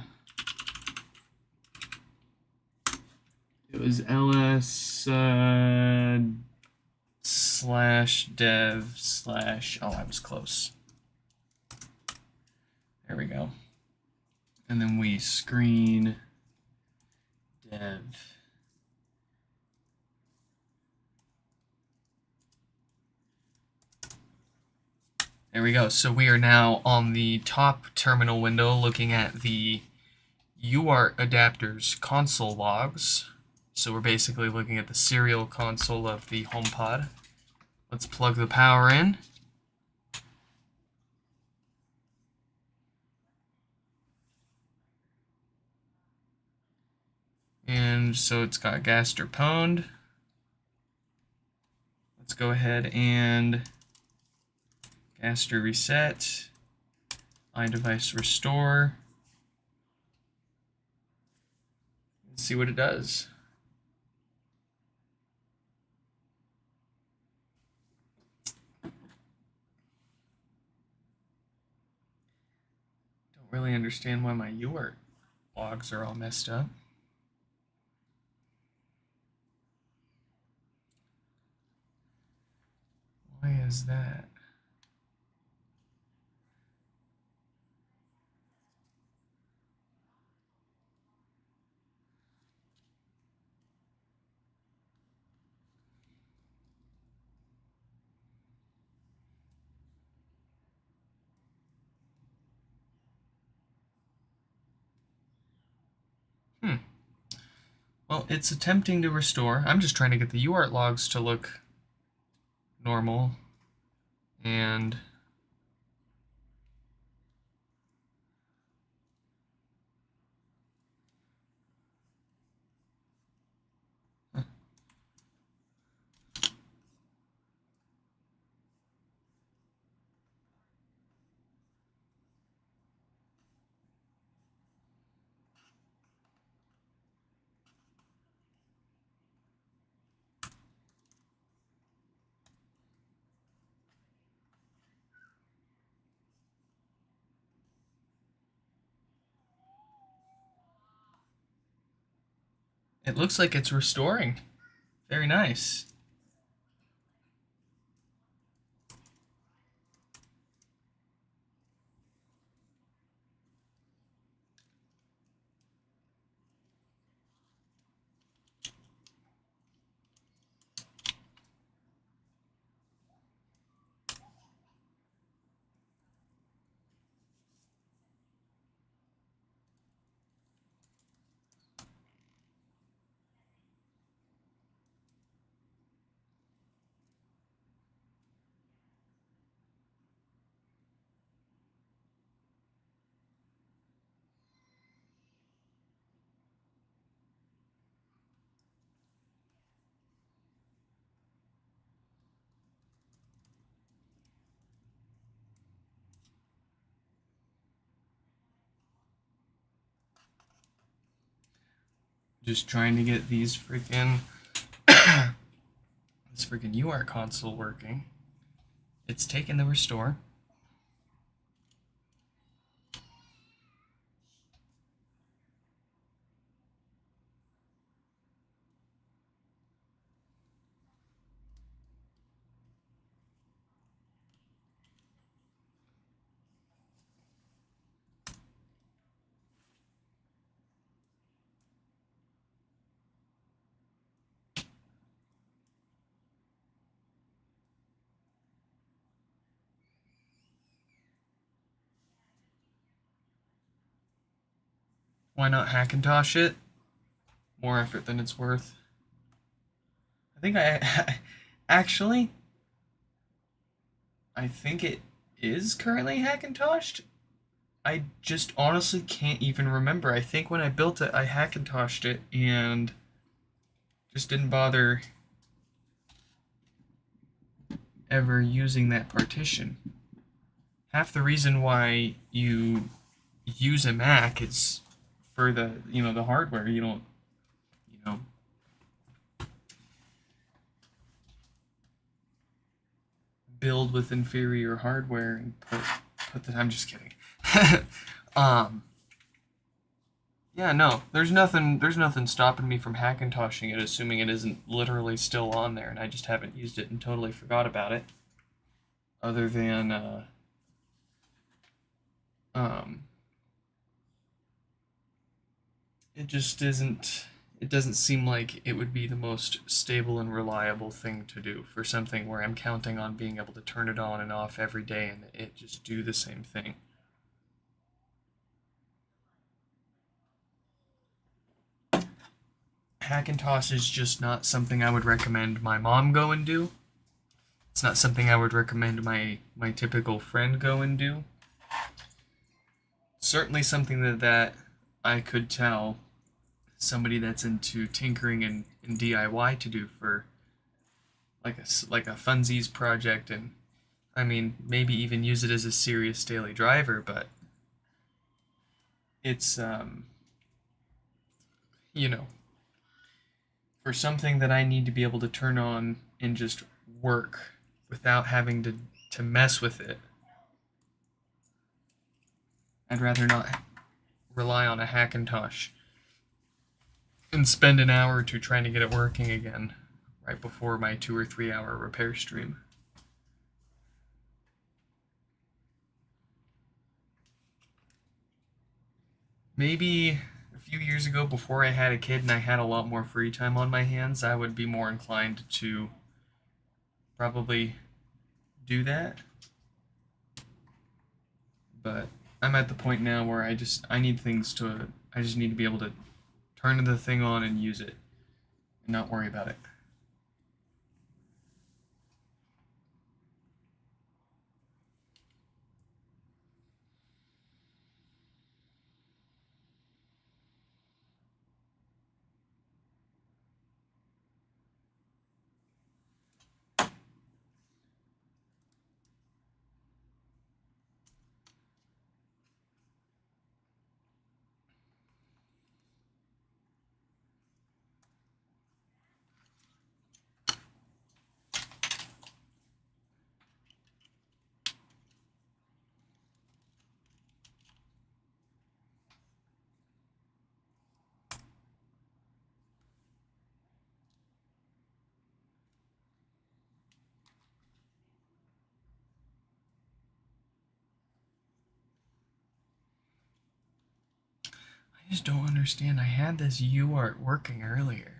It was ls /dev/ oh, I was close. There we go. And then we screen dev. There we go. So we are now on the top terminal window looking at the UART adapter's console logs. So we're basically looking at the serial console of the HomePod. Let's plug the power in. And And so it's got Gaster pwned. Let's go ahead and Gaster reset, iDevice restore. Let's see what it does. Don't really understand why my UART logs are all messed up. Why is that? Well, it's attempting to restore. I'm just trying to get the UART logs to look normal. And it looks like it's restoring. Very nice. Just trying to get these freaking this freaking UART console working. It's taken the restore. Why not Hackintosh it? More effort than it's worth. I think actually, I think it is currently Hackintoshed. I just honestly can't even remember. I think when I built it, I Hackintoshed it and just didn't bother ever using that partition. Half the reason why you use a Mac is for the the hardware. You don't build with inferior hardware and put the. I'm just kidding. Yeah, no, there's nothing stopping me from Hackintoshing it, assuming it isn't literally still on there and I just haven't used it and totally forgot about it. Other than it just isn't. It doesn't seem like it would be the most stable and reliable thing to do for something where I'm counting on being able to turn it on and off every day and it just do the same thing. Hackintosh is just not something I would recommend my mom go and do. It's not something I would recommend my typical friend go and do. Certainly something that I could tell somebody that's into tinkering and DIY to do for like a funsies project, and I mean maybe even use it as a serious daily driver, but it's you know, for something that I need to be able to turn on and just work without having to mess with it, I'd rather not rely on a Hackintosh and spend an hour or two trying to get it working again right before my 2 or 3 hour repair stream. Maybe a few years ago, before I had a kid and I had a lot more free time on my hands, I would be more inclined to probably do that. But I'm at the point now where I just need to be able to turn the thing on and use it and not worry about it. I just don't understand. I had this UART working earlier.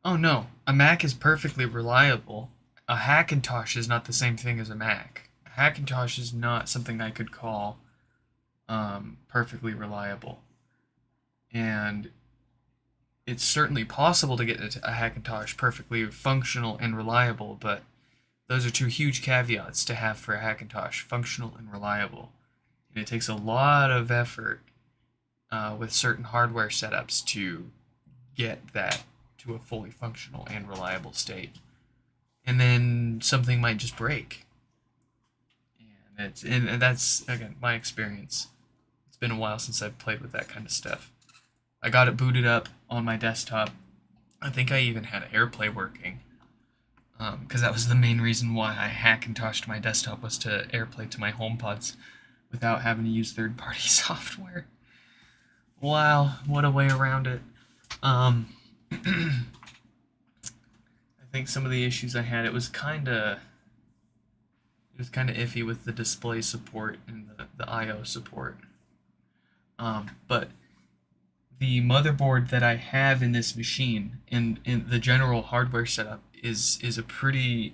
Oh no, a Mac is perfectly reliable. A Hackintosh is not the same thing as a Mac. A Hackintosh is not something I could call perfectly reliable. And it's certainly possible to get a Hackintosh perfectly functional and reliable, but those are two huge caveats to have for a Hackintosh: functional and reliable. And it takes a lot of effort with certain hardware setups to get that to a fully functional and reliable state. And then something might just break. And that's again my experience. It's been a while since I've played with that kind of stuff. I got it booted up on my desktop. I think I even had AirPlay working, because that was the main reason why I Hackintoshed my desktop, was to AirPlay to my HomePods without having to use third-party software. Wow, what a way around it. I think some of the issues I had, it was kind of iffy with the display support and the I/O support. But the motherboard that I have in this machine and the general hardware setup is a pretty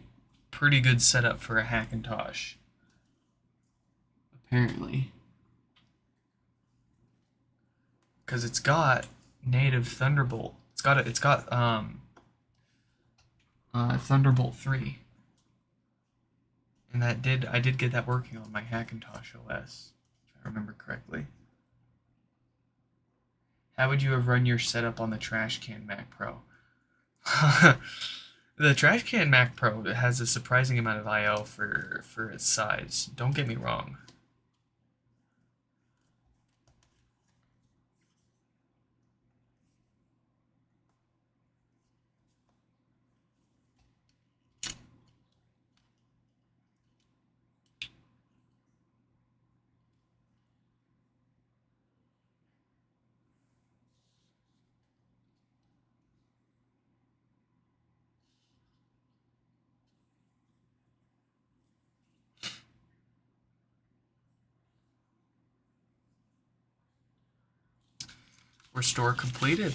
good setup for a Hackintosh. Apparently, because it's got native Thunderbolt. It's got Thunderbolt 3. And I did get that working on my Hackintosh OS, if I remember correctly. How would you have run your setup on the Trashcan Mac Pro? The Trashcan Mac Pro has a surprising amount of I/O for its size. Don't get me wrong. Restore completed.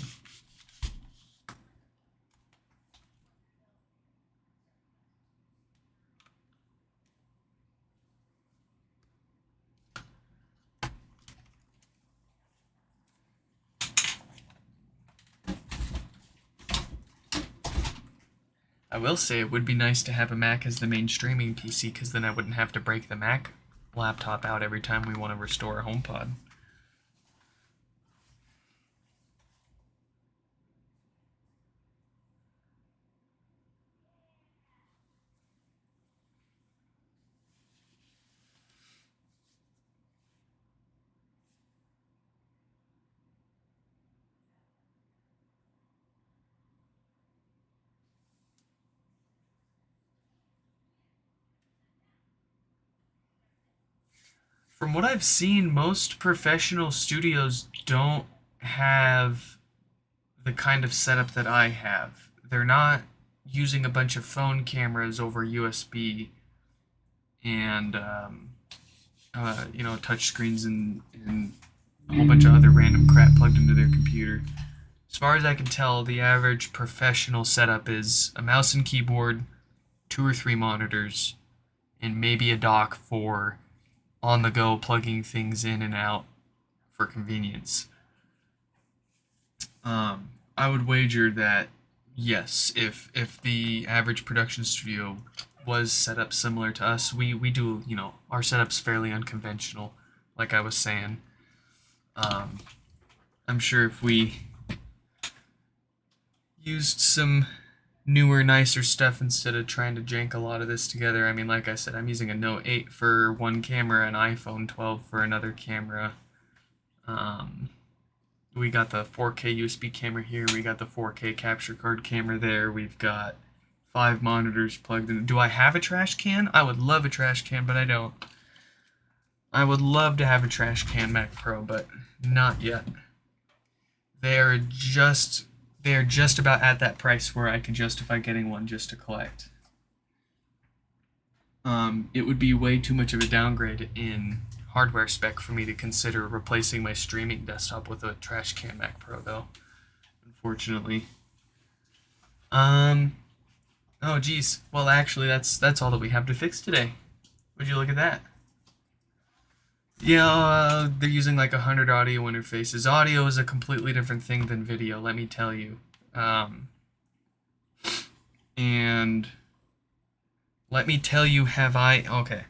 I will say it would be nice to have a Mac as the main streaming PC, because then I wouldn't have to break the Mac laptop out every time we want to restore a HomePod. From what I've seen, most professional studios don't have the kind of setup that I have. They're not using a bunch of phone cameras over USB and touch screens and a whole bunch of other random crap plugged into their computer. As far as I can tell, the average professional setup is a mouse and keyboard, 2 or 3 monitors, and maybe a dock for on the go plugging things in and out for convenience. I would wager that yes, if the average production studio was set up similar to us, we do, our setup's fairly unconventional, like I was saying. I'm sure if we used some newer, nicer stuff instead of trying to jank a lot of this together. I mean, like I said, I'm using a Note 8 for one camera, an iPhone 12 for another camera. We got the 4K USB camera here. We got the 4K capture card camera there. We've got 5 monitors plugged in. Do I have a trash can? I would love a trash can, but I don't. I would love to have a trash can Mac Pro, but not yet. They're just about at that price where I can justify getting one just to collect. It would be way too much of a downgrade in hardware spec for me to consider replacing my streaming desktop with a trash can Mac Pro, though, unfortunately. Oh geez. Well, actually, that's all that we have to fix today. Would you look at that? Yeah, they're using like 100 audio interfaces. Audio is a completely different thing than video, let me tell you. And let me tell you, okay.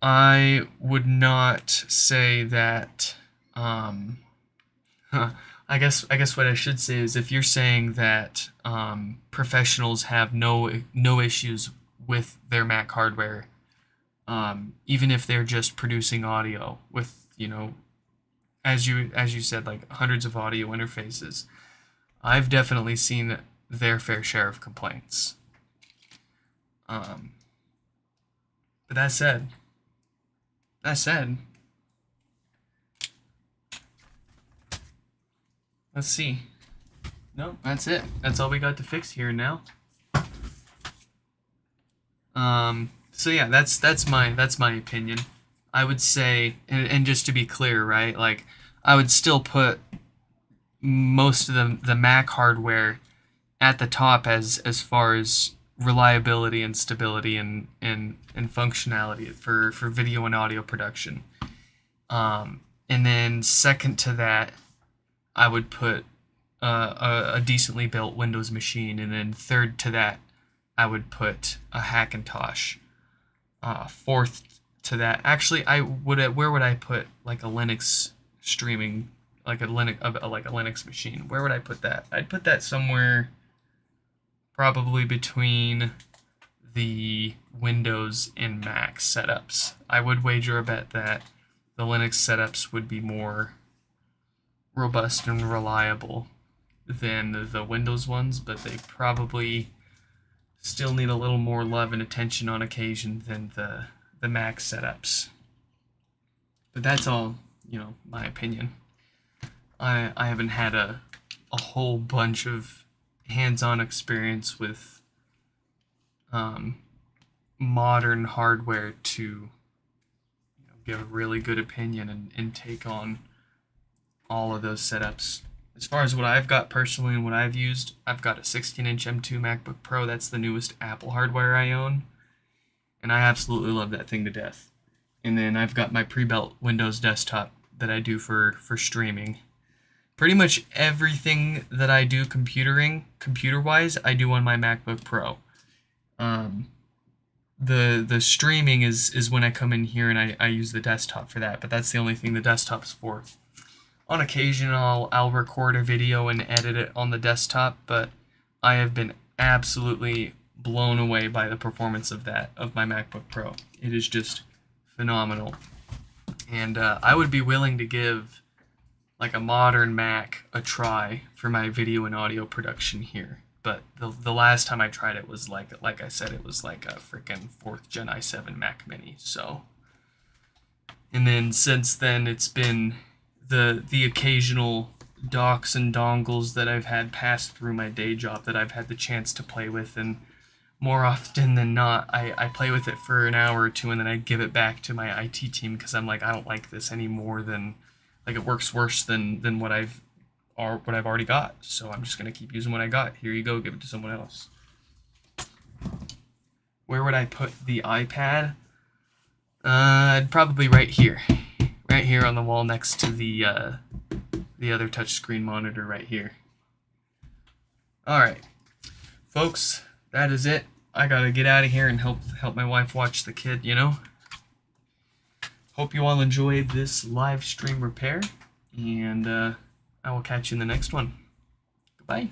I would not say that, I guess what I should say is, if you're saying that professionals have no issues with their Mac hardware, even if they're just producing audio with, as you said, like hundreds of audio interfaces, I've definitely seen their fair share of complaints. But that said, let's see. No, that's it. That's all we got to fix here now. So yeah, that's my opinion. I would say, and just to be clear, right? Like, I would still put most of the Mac hardware at the top as far as reliability and stability and functionality for video and audio production. And then second to that, I would put a decently built Windows machine, and then third to that, I would put a Hackintosh. Fourth to that, actually, where would I put like a Linux streaming, like a Linux machine? Where would I put that? I'd put that somewhere probably between the Windows and Mac setups. I would wager a bet that the Linux setups would be more robust and reliable than the Windows ones, but they probably still need a little more love and attention on occasion than the Mac setups. But that's all, my opinion. I haven't had a whole bunch of hands-on experience with modern hardware to give a really good opinion and take on all of those setups. As far as what I've got personally and what I've used, I've got a 16-inch M2 MacBook Pro. That's the newest Apple hardware I own, and I absolutely love that thing to death. And then I've got my pre-built Windows desktop that I do for streaming. Pretty much everything that I do computer-wise, I do on my MacBook Pro. The streaming is when I come in here and I use the desktop for that, but that's the only thing the desktop's for. On occasion, I'll record a video and edit it on the desktop, but I have been absolutely blown away by the performance of my MacBook Pro. It is just phenomenal. And I would be willing to give like a modern Mac a try for my video and audio production here. But the last time I tried it was like I said, it was like a freaking 4th Gen i7 Mac Mini. So, and then since then it's been the occasional docks and dongles that I've had pass through my day job that I've had the chance to play with, and more often than not, I play with it for an hour or two and then I give it back to my IT team because I'm like, I don't like this any more than, like, it works worse than what I've already got. So I'm just gonna keep using what I got. Here you go, give it to someone else. Where would I put the iPad? I'd probably right here on the wall next to the other touchscreen monitor right here. All right, folks, that is it. I gotta get out of here and help my wife watch the kid, you know. Hope you all enjoyed this live stream repair, and I will catch you in the next one. Goodbye.